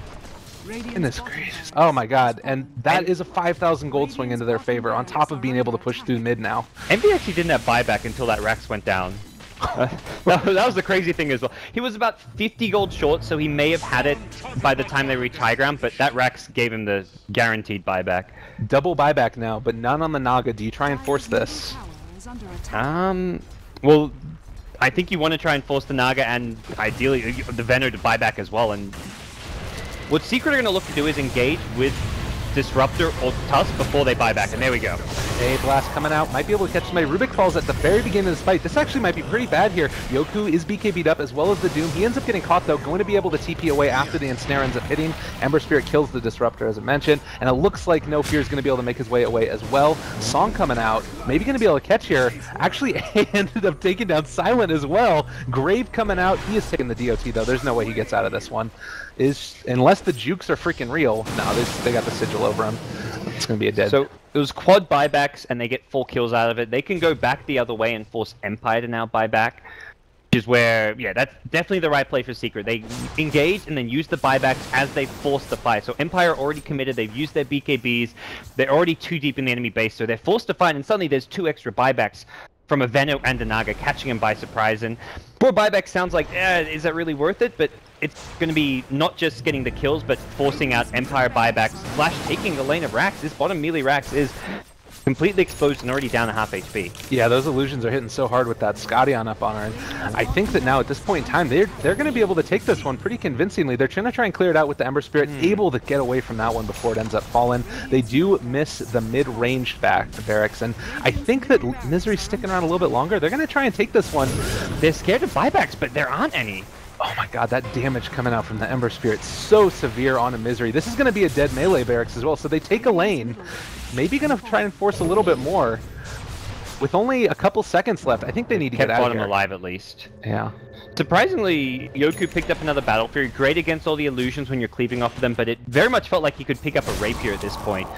Goodness gracious. Oh my god, and that is a 5,000 gold swing into their favor on top of being able to push through mid now. Envy actually didn't have buyback until that Rax went down. That was the crazy thing as well. He was about 50 gold short, so he may have had it by the time they reached high ground, but that Rax gave him the guaranteed buyback. Double buyback now, but none on the Naga. Do you try and force this? Well, I think you want to try and force the Naga and ideally the Venom to buy back as well. And what Secret are going to look to do is engage with Disruptor or Tusk before they buy back, and there we go. A blast coming out, might be able to catch somebody. Rubik falls at the very beginning of this fight. This actually might be pretty bad here. Yoku is BKB'd up as well as the Doom. He ends up getting caught though, going to be able to TP away after the Ensnare ends up hitting. Ember Spirit kills the Disruptor as I mentioned, and it looks like No Fear is going to be able to make his way away as well. Song coming out, maybe going to be able to catch here. Actually, A ended up taking down Silent as well. Grave coming out, he is taking the DOT though. There's no way he gets out of this one. Unless the jukes are freaking real. No, they got the sigil over him. It's going to be a dead. So it was quad buybacks and they get 4 kills out of it. They can go back the other way and force Empire to now buy back, which is where, yeah, that's definitely the right play for Secret. They engage and then use the buybacks as they force the fight. So Empire already committed, they've used their BKBs, they're already too deep in the enemy base, so they're forced to fight, and suddenly there's 2 extra buybacks from a Venom and a Naga, catching him by surprise. And 4 buybacks sounds like, is that really worth it? But it's going to be not just getting the kills, but forcing out Empire buybacks, Flash taking the lane of Rax. This bottom melee Rax is completely exposed and already down to half HP. Yeah, those illusions are hitting so hard with that Scotty on up on her. And I think that now at this point in time, they're going to be able to take this one pretty convincingly. They're going to try and clear it out with the Ember Spirit, able to get away from that one before it ends up falling. They do miss the mid-range barracks, and I think that Misery's sticking around a little bit longer. They're going to try and take this one. They're scared of buybacks, but there aren't any. Oh my god, that damage coming out from the Ember Spirit, so severe on a Misery. This is going to be a dead melee barracks as well, so they take a lane. Maybe going to try and force a little bit more. With only a couple seconds left, I think they need to get out of here. Bottom alive at least. Yeah. Surprisingly, Yoku picked up another Battle Fury. Great against all the illusions when you're cleaving off of them, but it very much felt like he could pick up a Rapier at this point.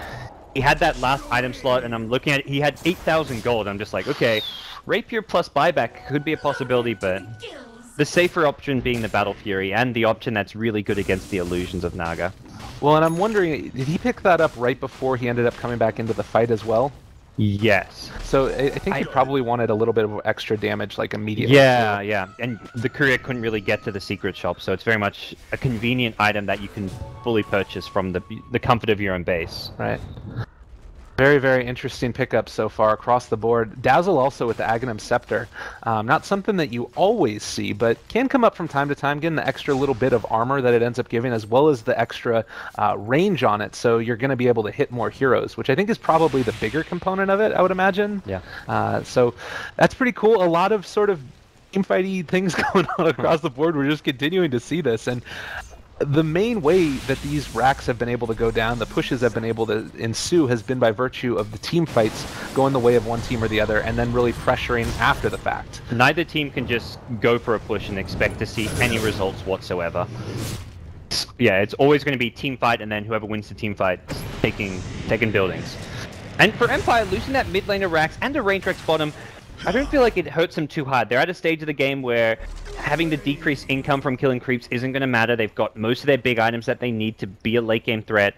He had that last item slot, and I'm looking at it, he had 8,000 gold. I'm just like, okay, Rapier plus buyback could be a possibility, but the safer option being the Battle Fury, and the option that's really good against the illusions of Naga. Well, and I'm wondering, did he pick that up right before he ended up coming back into the fight as well? Yes. So I think he probably wanted a little bit of extra damage, like immediately. Yeah, yeah. And the courier couldn't really get to the secret shop, so it's very much a convenient item that you can fully purchase from the comfort of your own base. Right. Very, very interesting pickup so far across the board. Dazzle also with the Aghanim Scepter. Not something that you always see, but can come up from time to time, getting the extra little bit of armor that it ends up giving, as well as the extra range on it, so you're going to be able to hit more heroes, which I think is probably the bigger component of it, I would imagine. Yeah. So that's pretty cool. A lot of sort of teamfighty things going on across the board. We're just continuing to see this, and the main way that these racks have been able to go down, the pushes have been able to ensue, has been by virtue of the team fights going the way of one team or the other, and then really pressuring after the fact. Neither team can just go for a push and expect to see any results whatsoever. Yeah, it's always going to be team fight, and then whoever wins the team fight taking buildings. And for Empire, losing that mid laner racks and a range Rex bottom, I don't feel like it hurts them too hard. They're at a stage of the game where having the decreased income from killing creeps isn't going to matter. They've got most of their big items that they need to be a late game threat.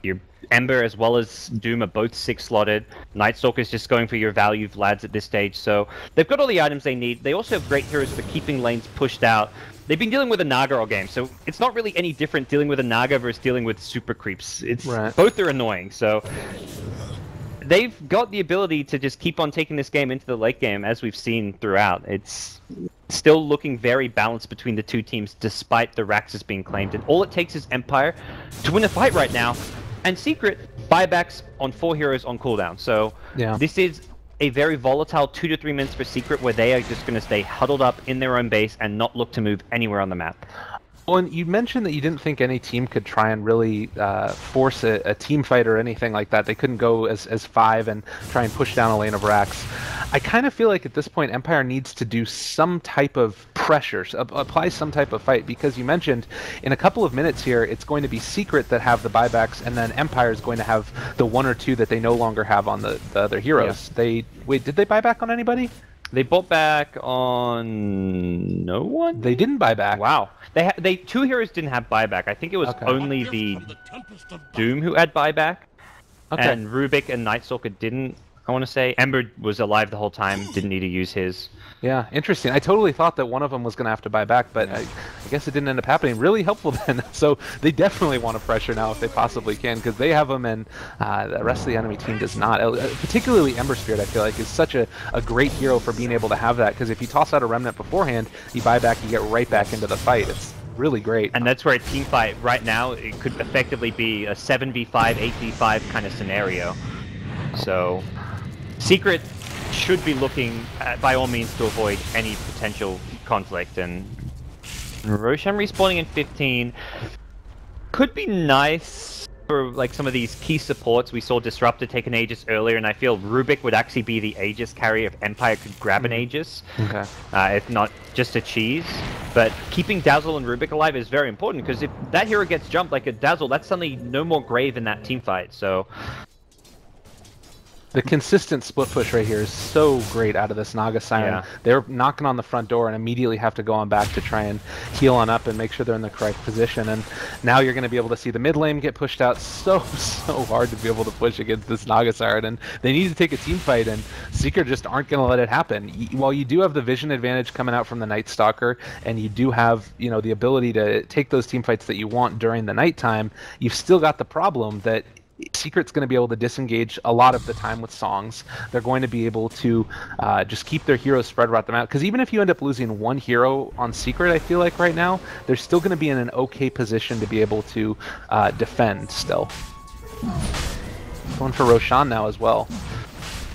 Your Ember as well as Doom are both 6-slotted. Night Stalker's just going for your value Vlads at this stage. So they've got all the items they need. They also have great heroes for keeping lanes pushed out. They've been dealing with a Naga all game, so it's not really any different dealing with a Naga versus dealing with super creeps. It's both are annoying, so they've got the ability to just keep on taking this game into the late game, as we've seen throughout. It's still looking very balanced between the two teams, despite the Raxus being claimed. And all it takes is Empire to win a fight right now. And Secret, buybacks on 4 heroes on cooldown. So this is a very volatile 2 to 3 minutes for Secret, where they are just going to stay huddled up in their own base and not look to move anywhere on the map. Well, and you mentioned that you didn't think any team could try and really force a team fight or anything like that. They couldn't go as 5 and try and push down a lane of racks. I kind of feel like at this point Empire needs to do some type of pressure, apply some type of fight, because you mentioned in a couple of minutes here it's going to be Secret that have the buybacks, and then Empire is going to have the 1 or 2 that they no longer have on the other heroes. Yeah. Did they buy back on anybody? They bought back on no one? They didn't buy back. Wow. They 2 heroes didn't have buyback. I think it was only the Doom who had buyback. Okay. And Rubik and Night Stalker didn't, I want to say. Ember was alive the whole time, didn't need to use his. Yeah, interesting. I totally thought that one of them was going to have to buy back, but I guess it didn't end up happening. Really helpful then. So they definitely want to pressure now if they possibly can, because they have them and the rest of the enemy team does not. Particularly Ember Spirit, I feel like, is such a great hero for being able to have that, because if you toss out a Remnant beforehand, you buy back, you get right back into the fight. It's really great. And that's where a team fight right now, it could effectively be a 7v5, 8v5 kind of scenario. So Secret should be looking, by all means, to avoid any potential conflict. And Roshan respawning in 15 could be nice for like some of these key supports. We saw Disruptor take an Aegis earlier, and I feel Rubik would actually be the Aegis carrier if Empire could grab an Aegis. Okay. If not just a cheese. But keeping Dazzle and Rubik alive is very important, because if that hero gets jumped like a Dazzle, that's suddenly no more grave in that team fight. So the consistent split push right here is so great out of this Naga Siren. Yeah. They're knocking on the front door and immediately have to go on back to try and heal on up and make sure they're in the correct position. And now you're going to be able to see the mid lane get pushed out so hard to be able to push against this Naga Siren. And they need to take a team fight, and Seeker just aren't going to let it happen. While you do have the vision advantage coming out from the Night Stalker, and you do have, you know, the ability to take those team fights that you want during the nighttime, you've still got the problem that Secret's going to be able to disengage a lot of the time with songs. They're going to be able to just keep their heroes spread around the map. Because even if you end up losing one hero on Secret, I feel like right now, they're still going to be in an okay position to be able to defend still. Going for Roshan now as well.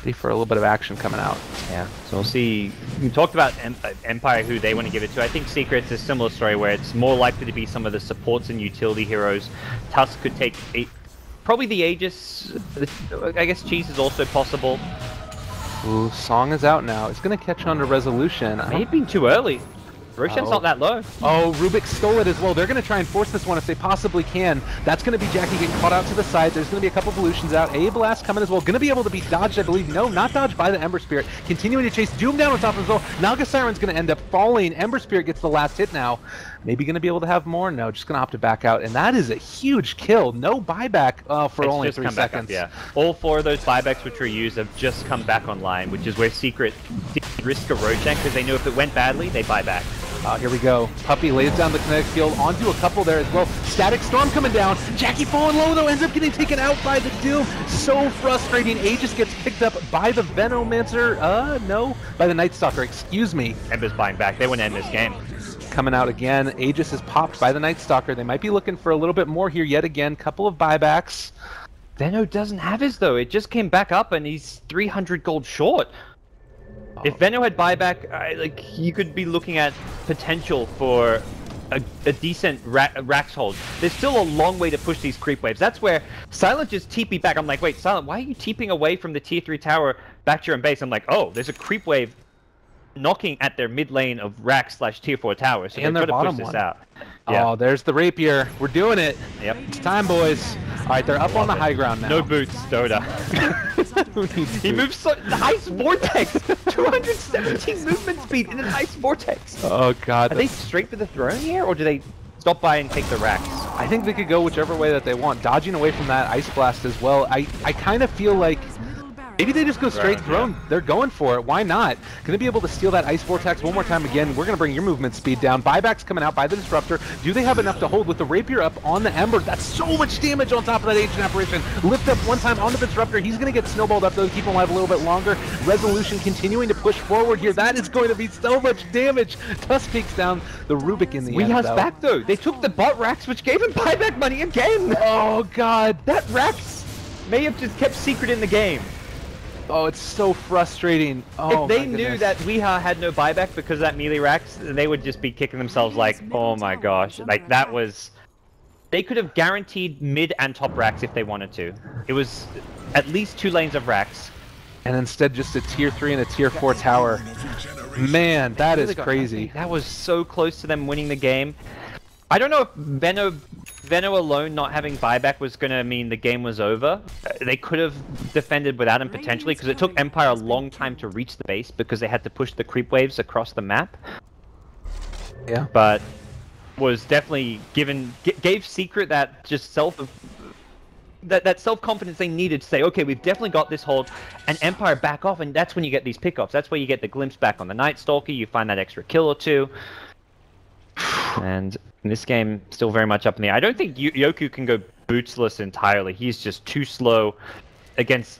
See for a little bit of action coming out. Yeah, so we'll see. We talked about Empire, who they want to give it to. I think Secret's a similar story where it's more likely to be some of the supports and utility heroes. Tusk could take probably the Aegis. I guess Cheese is also possible. Ooh, Song is out now. It's going to catch on to Resolution. Maybe too early. Roshan's not that low. Oh, Rubik stole it as well. They're going to try and force this one if they possibly can. That's going to be Jackie getting caught out to the side. There's going to be a couple evolutions out. A Blast coming as well. Going to be able to be dodged, I believe. No, not dodged by the Ember Spirit. Continuing to chase Doom down on top of as well. Naga Siren's going to end up falling. Ember Spirit gets the last hit now. Maybe going to be able to have more? No, just going to opt to back out. And that is a huge kill. No buyback for It's only just 3 come back seconds. up, yeah. All 4 of those buybacks which were used have just come back online, which is where Secret did risk a Roshan because they knew if it went badly, they buy back. Here we go. Puppy lays down the kinetic field onto a couple there as well. Static Storm coming down. Jackie falling low though, ends up getting taken out by the Doom. So frustrating. Aegis gets picked up by the Venomancer. No, by the Night Stalker, excuse me. Ember's buying back. They want to end this game. Coming out again. Aegis is popped by the Night Stalker. They might be looking for a little bit more here yet again. Couple of buybacks. Veno doesn't have his though. It just came back up and he's 300 gold short. If Veno had buyback, like you could be looking at potential for a decent Rax hold. There's still a long way to push these creep waves. That's where Silent just TP back. I'm like, wait, Silent, why are you TPing away from the tier 3 tower back to your own base? I'm like, oh, there's a creep wave knocking at their mid lane of Rax / tier 4 tower. So and they're their trying to bottom push this one. out. Yeah. Oh, there's the Rapier. We're doing it. Yep. It's time, boys. All right, they're up on the high ground now. No boots, DotA. He moves so the ice vortex. 217 movement speed in an ice vortex. Oh god. Are they straight for the throne here, or do they stop by and take the Rax? I think they could go whichever way that they want. Dodging away from that ice blast as well. I kind of feel like maybe they just go straight throne. Yeah. They're going for it. Why not? Going to be able to steal that ice vortex one more time again. We're going to bring your movement speed down. Buybacks coming out by the Disruptor. Do they have enough to hold with the Rapier up on the Ember? That's so much damage on top of that Ancient Apparition. Lift up one time on the Disruptor. He's going to get snowballed up though to keep him alive a little bit longer. Resolution continuing to push forward here. That is going to be so much damage. Tusk takes down the Rubik in the end. Weeha's back though. They took the bot Rax, which gave him buyback money again. Oh god. That Rax may have just kept Secret in the game. Oh, it's so frustrating. Oh, if they knew that Weeha had no buyback because of that melee Rax, they would just be kicking themselves like, oh my gosh. Like, that was... They could have guaranteed mid and top Rax if they wanted to. It was at least 2 lanes of Rax. And instead just a tier 3 and a tier 4 tower. Man, that is crazy. That was so close to them winning the game. I don't know if Veno alone not having buyback was going to mean the game was over. They could have defended without him potentially, because it took Empire a long time to reach the base because they had to push the creep waves across the map. Yeah. But was definitely gave Secret that just that self-confidence they needed to say, okay, we've definitely got this hold, and Empire back off, and that's when you get these pickoffs. That's where you get the glimpse back on the Night Stalker, you find that extra kill or 2. And in this game, still very much up in the air. I don't think Yoku can go bootsless entirely. He's just too slow against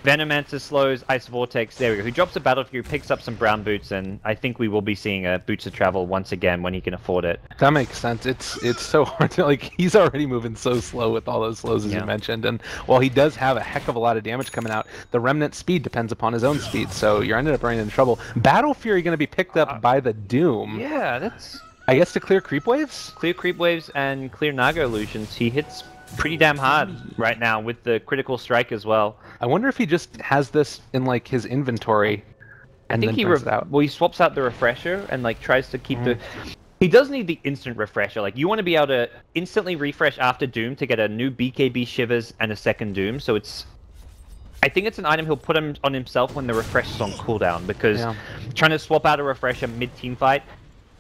Venomancer slows, Ice Vortex. There we go. He drops a Battle Fury, picks up some brown boots, and I think we will be seeing a Boots of Travel once again when he can afford it. That makes sense. It's so hard to, like, he's already moving so slow with all those slows as you mentioned, and while he does have a heck of a lot of damage coming out, the Remnant speed depends upon his own speed, so you're ended up running into trouble. Battle Fury going to be picked up by the Doom. Yeah, that's... I guess to clear creep waves? Clear creep waves and clear Naga illusions. He hits pretty damn hard right now with the critical strike as well. I wonder if he just has this in like his inventory and then brings it out. Well, he swaps out the refresher and like tries to keep the... He does need the instant refresher. Like, you want to be able to instantly refresh after Doom to get a new BKB Shivers and a second Doom. So it's... I think it's an item he'll put on himself when the refresh is on cooldown, because trying to swap out a refresher mid-team fight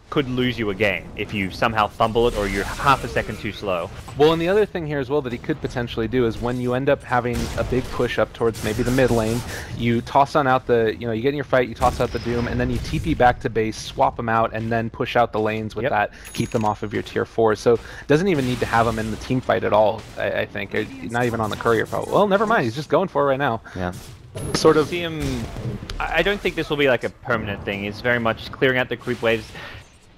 could lose you a game if you somehow fumble it or you're half a second too slow. Well, and the other thing here as well that he could potentially do is when you end up having a big push up towards maybe the mid lane, you toss on out the, you get in your fight, you toss out the Doom, and then you TP back to base, swap them out, and then push out the lanes with that, keep them off of your tier 4. So doesn't even need to have them in the team fight at all, I think. Not even on the courier probably. Well, never mind, he's just going for it right now. Yeah. Sort of. See him... I don't think this will be like a permanent thing. It's very much clearing out the creep waves.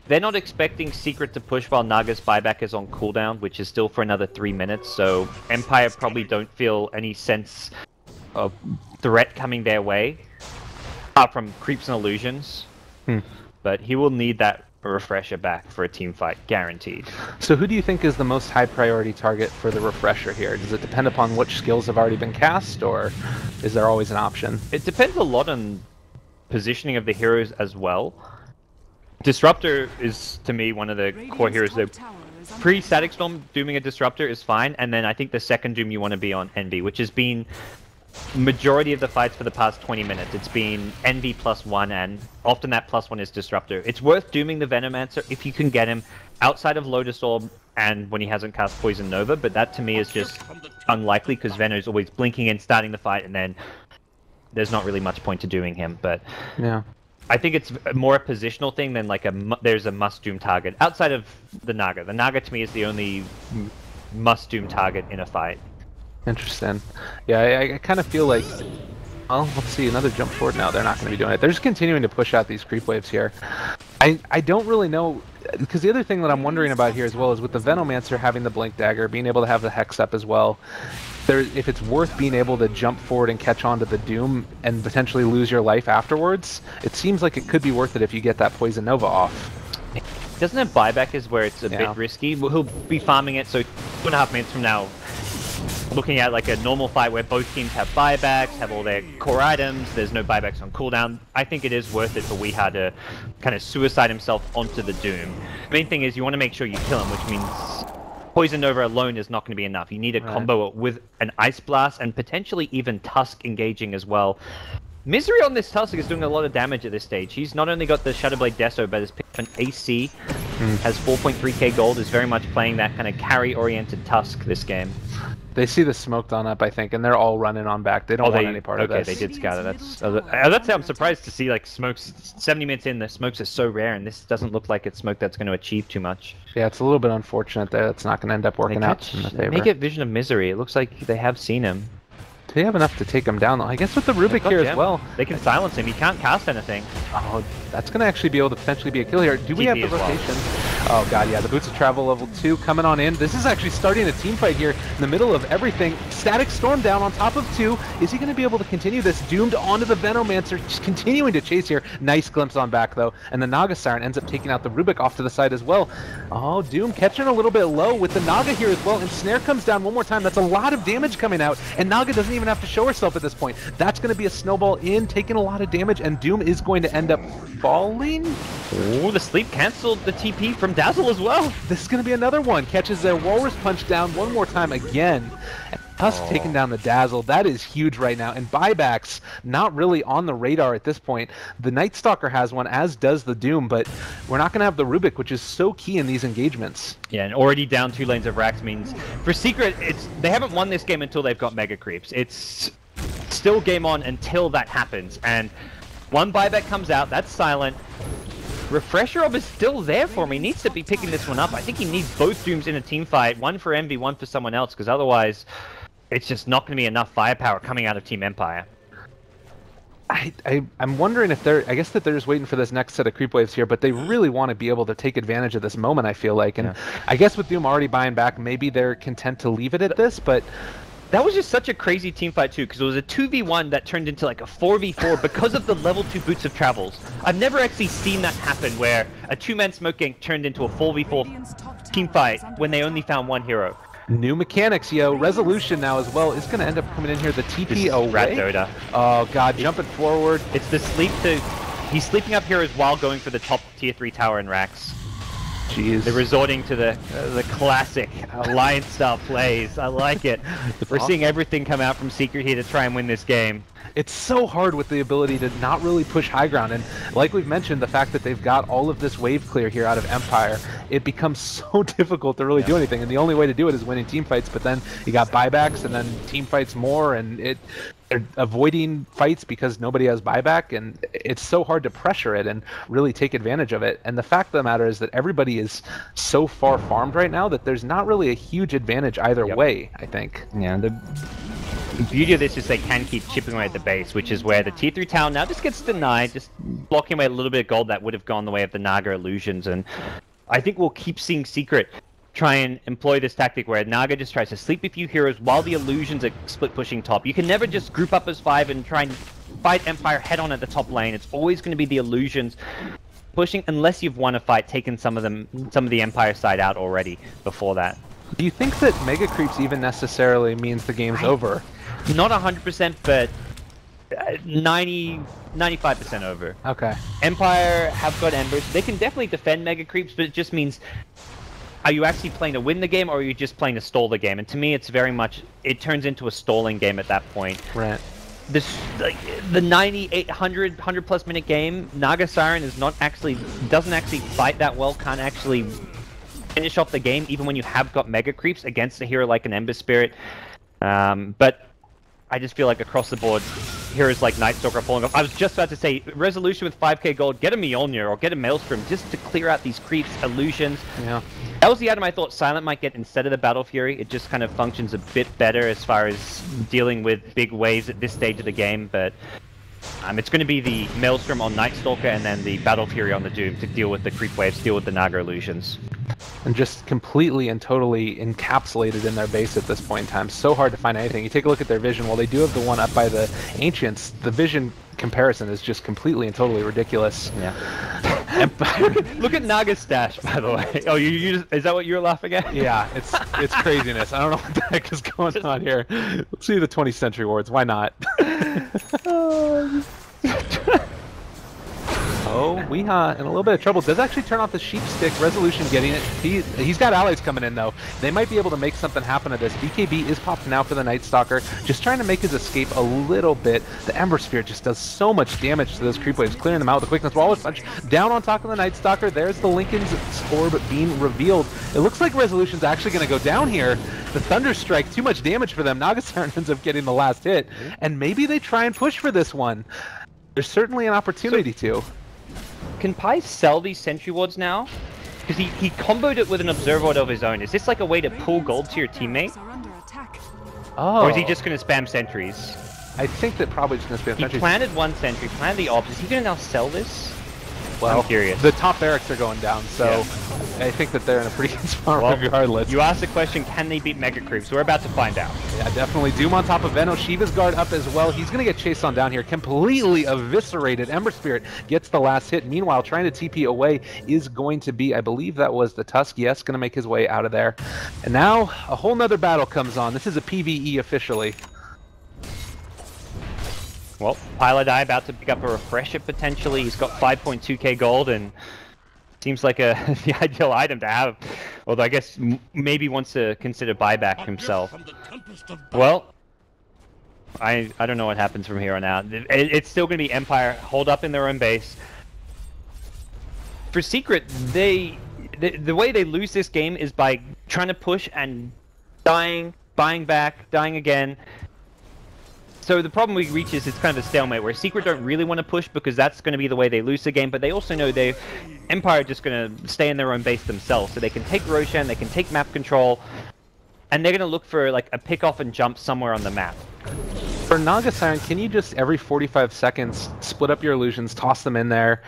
They're not expecting Secret to push while Naga's buyback is on cooldown, which is still for another 3 minutes, so Empire probably don't feel any sense of threat coming their way, apart from creeps and illusions. But he will need that refresher back for a team fight, guaranteed. So who do you think is the most high priority target for the refresher here? Does it depend upon which skills have already been cast, or is there always an option? It depends a lot on positioning of the heroes as well. Disruptor is, to me, one of the core heroes. The pre-Static Storm dooming a Disruptor is fine, and then I think the second Doom you want to be on Envy, which has been majority of the fights for the past 20 minutes. It's been Envy +1, and often that +1 is Disruptor. It's worth dooming the Venomancer if you can get him outside of Lotus Orb and when he hasn't cast Poison Nova, but that to me is just unlikely because Veno's always blinking in, starting the fight, and then there's not really much point to doing him. But yeah, I think it's more a positional thing than like there's a must-doom target. Outside of the Naga. The Naga to me is the only must-doom target in a fight. Interesting. Yeah, I kind of feel like... Well, let's see, another jump forward now. They're not going to be doing it. They're just continuing to push out these creep waves here. I don't really know... Because the other thing that I'm wondering about here as well is with the Venomancer having the Blink Dagger, being able to have the Hex up as well, if it's worth being able to jump forward and catch onto the Doom and potentially lose your life afterwards, it seems like it could be worth it if you get that Poison Nova off. Doesn't it buyback is where it's a bit risky? He'll be farming it, so 2.5 minutes from now, looking at like a normal fight where both teams have buybacks, have all their core items, there's no buybacks on cooldown, I think it is worth it for Weeha to kind of suicide himself onto the Doom. The main thing is you want to make sure you kill him, which means Poison Nova alone is not going to be enough. You need a combo with an Ice Blast and potentially even Tusk engaging as well. Misery on this Tusk is doing a lot of damage at this stage. He's not only got the Shadowblade Deso, but has picked up an AC, has 4.3k gold, is very much playing that kind of carry-oriented Tusk this game. They see the smoke done up, I think, and they're all running on back. They don't want any part of this. Okay, they did scatter. That's how I'm surprised to see like smokes 70 minutes in. The smokes are so rare, and this doesn't look like it's smoke that's going to achieve too much. Yeah, it's a little bit unfortunate there. It's not going to end up working out in the favor. They get Vision of Misery. It looks like they have seen him. They have enough to take him down, though. I guess with the Rubik here as well. They can silence him. He can't cast anything. Oh, that's going to actually be able to potentially be a kill here. Do we have the rotation? Oh, God, yeah. The Boots of Travel level 2 coming on in. This is actually starting a team fight here in the middle of everything. Static Storm down on top of 2. Is he going to be able to continue this? Doomed onto the Venomancer, just continuing to chase here. Nice glimpse on back, though. And the Naga Siren ends up taking out the Rubik off to the side as well. Oh, Doom catching a little bit low with the Naga here as well. And Snare comes down one more time. That's a lot of damage coming out. And Naga doesn't even have to show herself at this point. That's going to be a snowball in, taking a lot of damage, and Doom is going to end up falling. Oh, the sleep canceled the TP from Dazzle as well. This is going to be another one. Catches their Walrus Punch down one more time again. And Tusk taking down the Dazzle. That is huge right now. And buybacks not really on the radar at this point. The Night Stalker has one, as does the Doom, but we're not going to have the Rubik, which is so key in these engagements. Yeah, and already down 2 lanes of Rax means for Secret, they haven't won this game until they've got Mega Creeps. It's still game on until that happens, and one buyback comes out, that's silent. Refresher Orb is still there for him. He needs to be picking this one up. I think he needs both Dooms in a team fight, one for Envy, one for someone else, because otherwise it's just not going to be enough firepower coming out of Team Empire. I'm wondering if I guess that they're just waiting for this next set of creep waves here, but they really want to be able to take advantage of this moment, I feel like. And I guess with Doom already buying back, maybe they're content to leave it at this, but that was just such a crazy team fight too, because it was a 2v1 that turned into like a 4v4 because of the level 2 Boots of Travels. I've never actually seen that happen, where a 2-man smoke gang turned into a 4v4 team fight when they only found one hero. New mechanics, yo. Resolution now as well is going to end up coming in here. The TP away. DotA. Oh god, jumping forward. It's the sleep to... He's sleeping up heroes while going for the top tier 3 tower in Rax. Jeez. They're resorting to the classic Alliance style plays. I like it. We're seeing everything come out from Secret here to try and win this game. It's so hard with the ability to not really push high ground, and like we've mentioned, the fact that they've got all of this wave clear here out of Empire, it becomes so difficult to really do anything, and the only way to do it is winning team fights, but then you got buybacks and then team fights more, and they're avoiding fights because nobody has buyback, and it's so hard to pressure it and really take advantage of it. And the fact of the matter is that everybody is so far farmed right now that there's not really a huge advantage either way, I think. Yeah, the beauty of this is they can keep chipping away at the base, which is where the tier 3 town now just gets denied, just blocking away a little bit of gold that would have gone the way of the Naga illusions. And I think we'll keep seeing Secret try and employ this tactic where Naga just tries to sleep a few heroes while the illusions are split pushing top. You can never just group up as 5 and try and fight Empire head on at the top lane. It's always going to be the illusions pushing, unless you've won a fight, taken some of the Empire side out already before that. Do you think that Mega Creeps even necessarily means the game's over? Not 100%, but 90 95% over. Okay. Empire have got Embers. They can definitely defend Mega Creeps, but it just means, are you actually playing to win the game, or are you just playing to stall the game? And to me, it's very much, it turns into a stalling game at that point. Right. This, like, the 100 plus minute game, Naga Siren is not actually, doesn't actually fight that well, can't actually finish off the game, even when you have got Mega Creeps against a hero like an Ember Spirit. But I just feel like across the board, heroes like Night Stalker are falling off. I was just about to say, Resolution with 5k gold, get a Mjolnir or get a Maelstrom just to clear out these creeps, illusions. Yeah. That was the item I thought Silent might get instead of the Battle Fury. It just kind of functions a bit better as far as dealing with big waves at this stage of the game, but it's going to be the Maelstrom on Night Stalker and then the Battle Fury on the Doom to deal with the creep waves, deal with the Naga illusions. And just completely and totally encapsulated in their base at this point in time. So hard to find anything. You take a look at their vision. While they do have the one up by the Ancients, the vision comparison is just completely and totally ridiculous. Yeah. Look at Naga's stash, by the way. Oh, you just, is that what you're laughing at? Yeah, it's craziness. I don't know what the heck is going on here. Let's see the 20th Century Wards. Why not? Oh, Weehaw in a little bit of trouble. Does actually turn off the sheep stick. Resolution getting it. He's got allies coming in, though. They might be able to make something happen to this. BKB is popped now for the Night Stalker. Just trying to make his escape a little bit. The Ember Spirit just does so much damage to those creep waves, clearing them out with a quickness. Walrus Punch down on top of the Night Stalker. There's the Lincoln's orb being revealed. It looks like Resolution's actually going to go down here. The Thunder Strike, too much damage for them. Naga Siren ends up getting the last hit. And maybe they try and push for this one. There's certainly an opportunity to. Can Pi sell these Sentry Wards now? Because he comboed it with an Observer Ward of his own. Is this like a way to pull gold to your teammate? Oh. Or is he just going to spam sentries? I think that probably just going to spam sentries. He planted one sentry, planted the obs. Is he going to now sell this? Well, I'm curious. The top barracks are going down, so yeah. I think that they're in a pretty good spot regardless. You asked the question, can they beat Mega Creeps? We're about to find out. Yeah, definitely. Doom on top of Veno. Shiva's guard up as well. He's going to get chased on down here. Completely eviscerated. Ember Spirit gets the last hit. Meanwhile, trying to TP away is going to be, I believe that was the Tusk. Yes, going to make his way out of there. And now, a whole nother battle comes on. This is a PvE officially. Well, Pilot about to pick up a refresher potentially. He's got 5.2k gold and seems like the ideal item to have. Although I guess maybe wants to consider buyback himself. Well, I don't know what happens from here on out. It's still going to be Empire hold up in their own base. For Secret, the way they lose this game is by trying to push and dying, buying back, dying again. So the problem we reach is it's kind of a stalemate where Secret don't really want to push because that's going to be the way they lose the game, but they also know Empire are just going to stay in their own base themselves. So they can take Roshan, they can take map control, and they're going to look for like a pick off and jump somewhere on the map. For Naga Siren, can you just every 45 seconds split up your illusions, toss them in there,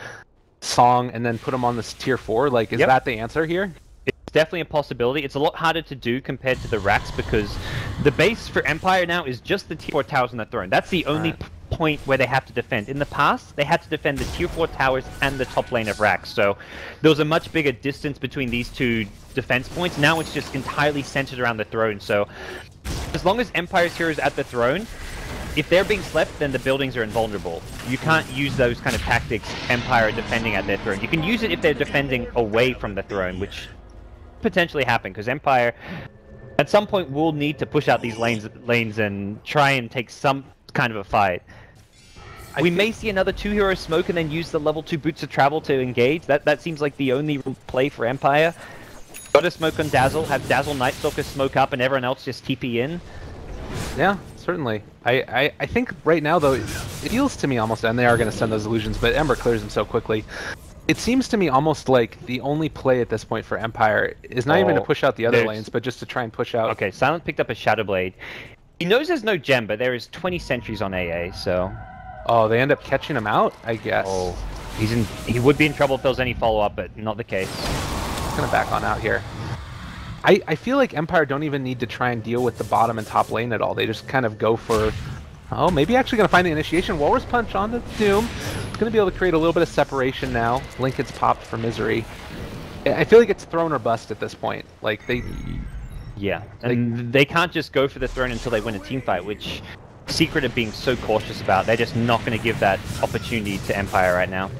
song, and then put them on this tier 4? Like, is that the answer here? It's definitely a possibility. It's a lot harder to do compared to the racks because the base for Empire now is just the tier 4 towers on the throne. That's the only point where they have to defend. In the past, they had to defend the tier 4 towers and the top lane of racks. So there was a much bigger distance between these two defense points. Now it's just entirely centered around the throne. So as long as Empire's heroes at the throne, if they're being slept, then the buildings are invulnerable. You can't use those kind of tactics Empire are defending at their throne. You can use it if they're defending away from the throne, which potentially happen because Empire at some point will need to push out these lanes and try and take some kind of a fight. We may see another 2-hero smoke and then use the level 2 boots of travel to engage. That seems like the only play for Empire. Got a smoke on Dazzle, have Dazzle Night Stalker smoke up and everyone else just TP in. Yeah, certainly. I think right now though, it feels to me almost, and they are going to send those illusions, but Ember clears them so quickly. It seems to me almost like the only play at this point for Empire is not even to push out the other lanes, but just to try and push out. Okay, Silent picked up a Shadow Blade. He knows there's no gem, but there is 20 sentries on AA, so... Oh, they end up catching him out, I guess. Oh, he would be in trouble if there was any follow-up, but not the case. He's gonna back on out here. I feel like Empire don't even need to try and deal with the bottom and top lane at all. They just kind of go for... Oh, maybe actually going to find the initiation. Walrus Punch on the Doom. It's going to be able to create a little bit of separation now. Lincoln's popped for Misery. I feel like it's throne or bust at this point. Like, they... Yeah, and they can't just go for the throne until they win a team fight, which Secret are being so cautious about. They're just not going to give that opportunity to Empire right now.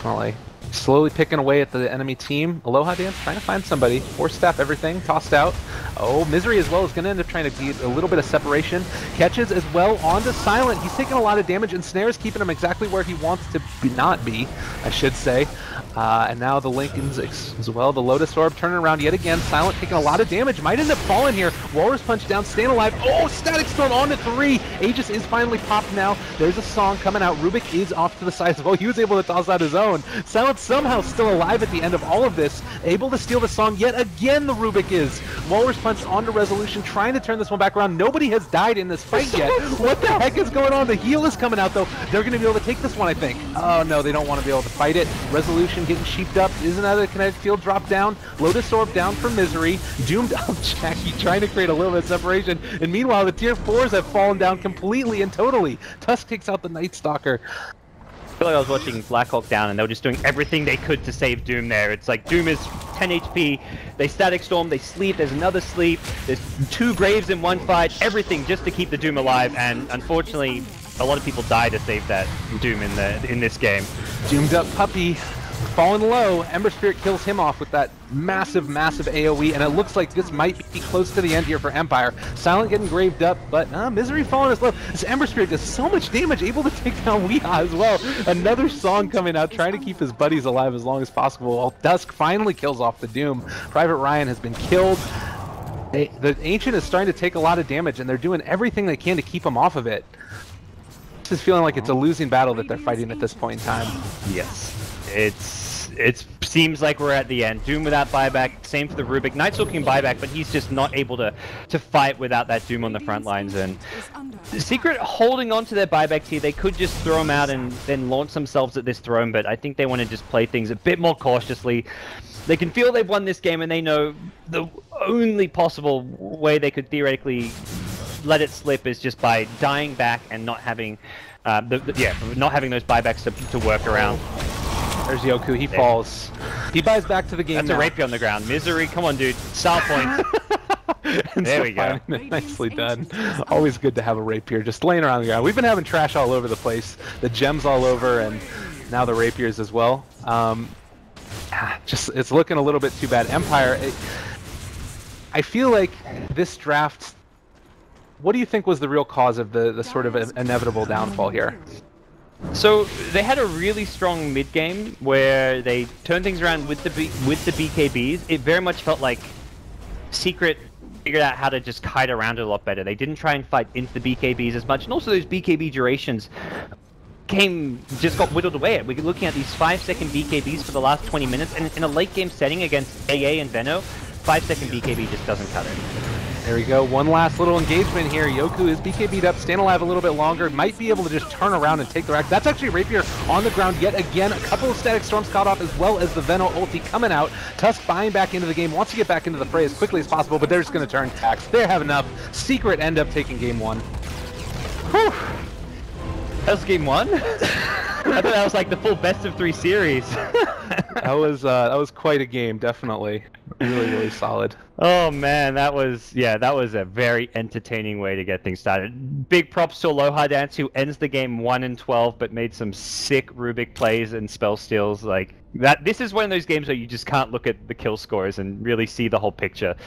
Molly. Slowly picking away at the enemy team. Aloha Dance trying to find somebody. Force staff everything. Tossed out. Oh, Misery as well is going to end up trying to beat a little bit of separation. Catches as well onto Silent. He's taking a lot of damage, and Snare's keeping him exactly where he wants to not be, I should say. And now the Lincolns as well. The Lotus Orb turning around yet again. Silent taking a lot of damage. Might end up falling here. Walrus Punch down, staying alive. Oh, Static Storm on to 3. Aegis is finally popped now. There's a song coming out. Rubik is off to the side as well. He was able to toss out his own. Silent somehow still alive at the end of all of this. Able to steal the song yet again, the Rubik is. Walrus Punch onto Resolution, trying to turn this one back around. Nobody has died in this fight yet. What the heck is going on? The heal is coming out though. They're going to be able to take this one, I think. Oh no, they don't want to be able to fight it. Resolution getting sheeped up. Is another kinetic field drop down. Lotus Orb down for Misery. Doomed up Jackie, trying to create a little bit of separation. And meanwhile, the tier 4s have fallen down completely and totally. Tusk takes out the Night Stalker. I feel like I was watching Black Hawk Down and they were just doing everything they could to save Doom there. It's like Doom is 10 HP, they Static Storm, they sleep, there's another sleep, there's 2 Graves in one fight, everything just to keep the Doom alive, and unfortunately a lot of people die to save that Doom in this game. Doomed up Puppy, falling low. Ember Spirit kills him off with that massive AoE, and it looks like this might be close to the end here for Empire. Silent getting graved up, but Misery falling as low. This Ember Spirit does so much damage, able to take down Weeha as well. Another song coming out, trying to keep his buddies alive as long as possible, while Dusk finally kills off the Doom. Private Ryan has been killed. The Ancient is starting to take a lot of damage, and they're doing everything they can to keep him off of it. This is feeling like it's a losing battle that they're fighting at this point in time. Yes. It seems like we're at the end. Doom without buyback, same for the Rubik. Knight's looking buyback, but he's just not able to fight without that Doom on the front lines. And Secret holding on to their buybacks here. They could just throw them out and then launch themselves at this throne, but I think they want to just play things a bit more cautiously. They can feel they've won this game, and they know the only possible way they could theoretically let it slip is just by dying back and not having not having those buybacks to work around. There's Yoku, he falls. He buys back to the game. That's now. a rapier on the ground. Misery, come on dude. Style point. There we go. Nicely done. Always good to have a rapier just laying around the ground. We've been having trash all over the place. The gems all over, and now the rapiers as well. It's looking a little bit too bad. Empire, I feel like this draft, what do you think was the real cause of the sort of inevitable downfall here? So they had a really strong mid game where they turned things around with the BKBs. It very much felt like Secret figured out how to just kite around it a lot better. They didn't try and fight into the BKBs as much, and also those BKB durations just got whittled away. We're looking at these 5-second BKBs for the last 20 minutes, and in a late game setting against AA and Venno, 5-second BKB just doesn't cut it. There we go, one last little engagement here. Yoku is BKB'd up, staying alive a little bit longer, might be able to just turn around and take the rack. That's actually Rapier on the ground yet again. A couple of Static Storms caught off, as well as the Venno ulti coming out. Tusk buying back into the game, wants to get back into the fray as quickly as possible, but they're just going to turn tax. They have enough. Secret end up taking game 1. Whew. That was game 1? I thought that was like the full best of 3 series. That was quite a game, definitely. Really solid. Oh man, that was a very entertaining way to get things started. Big props to Aloha Dance, who ends the game 1-12, but made some sick Rubik plays and spell steals like that. This is one of those games where you just can't look at the kill scores and really see the whole picture.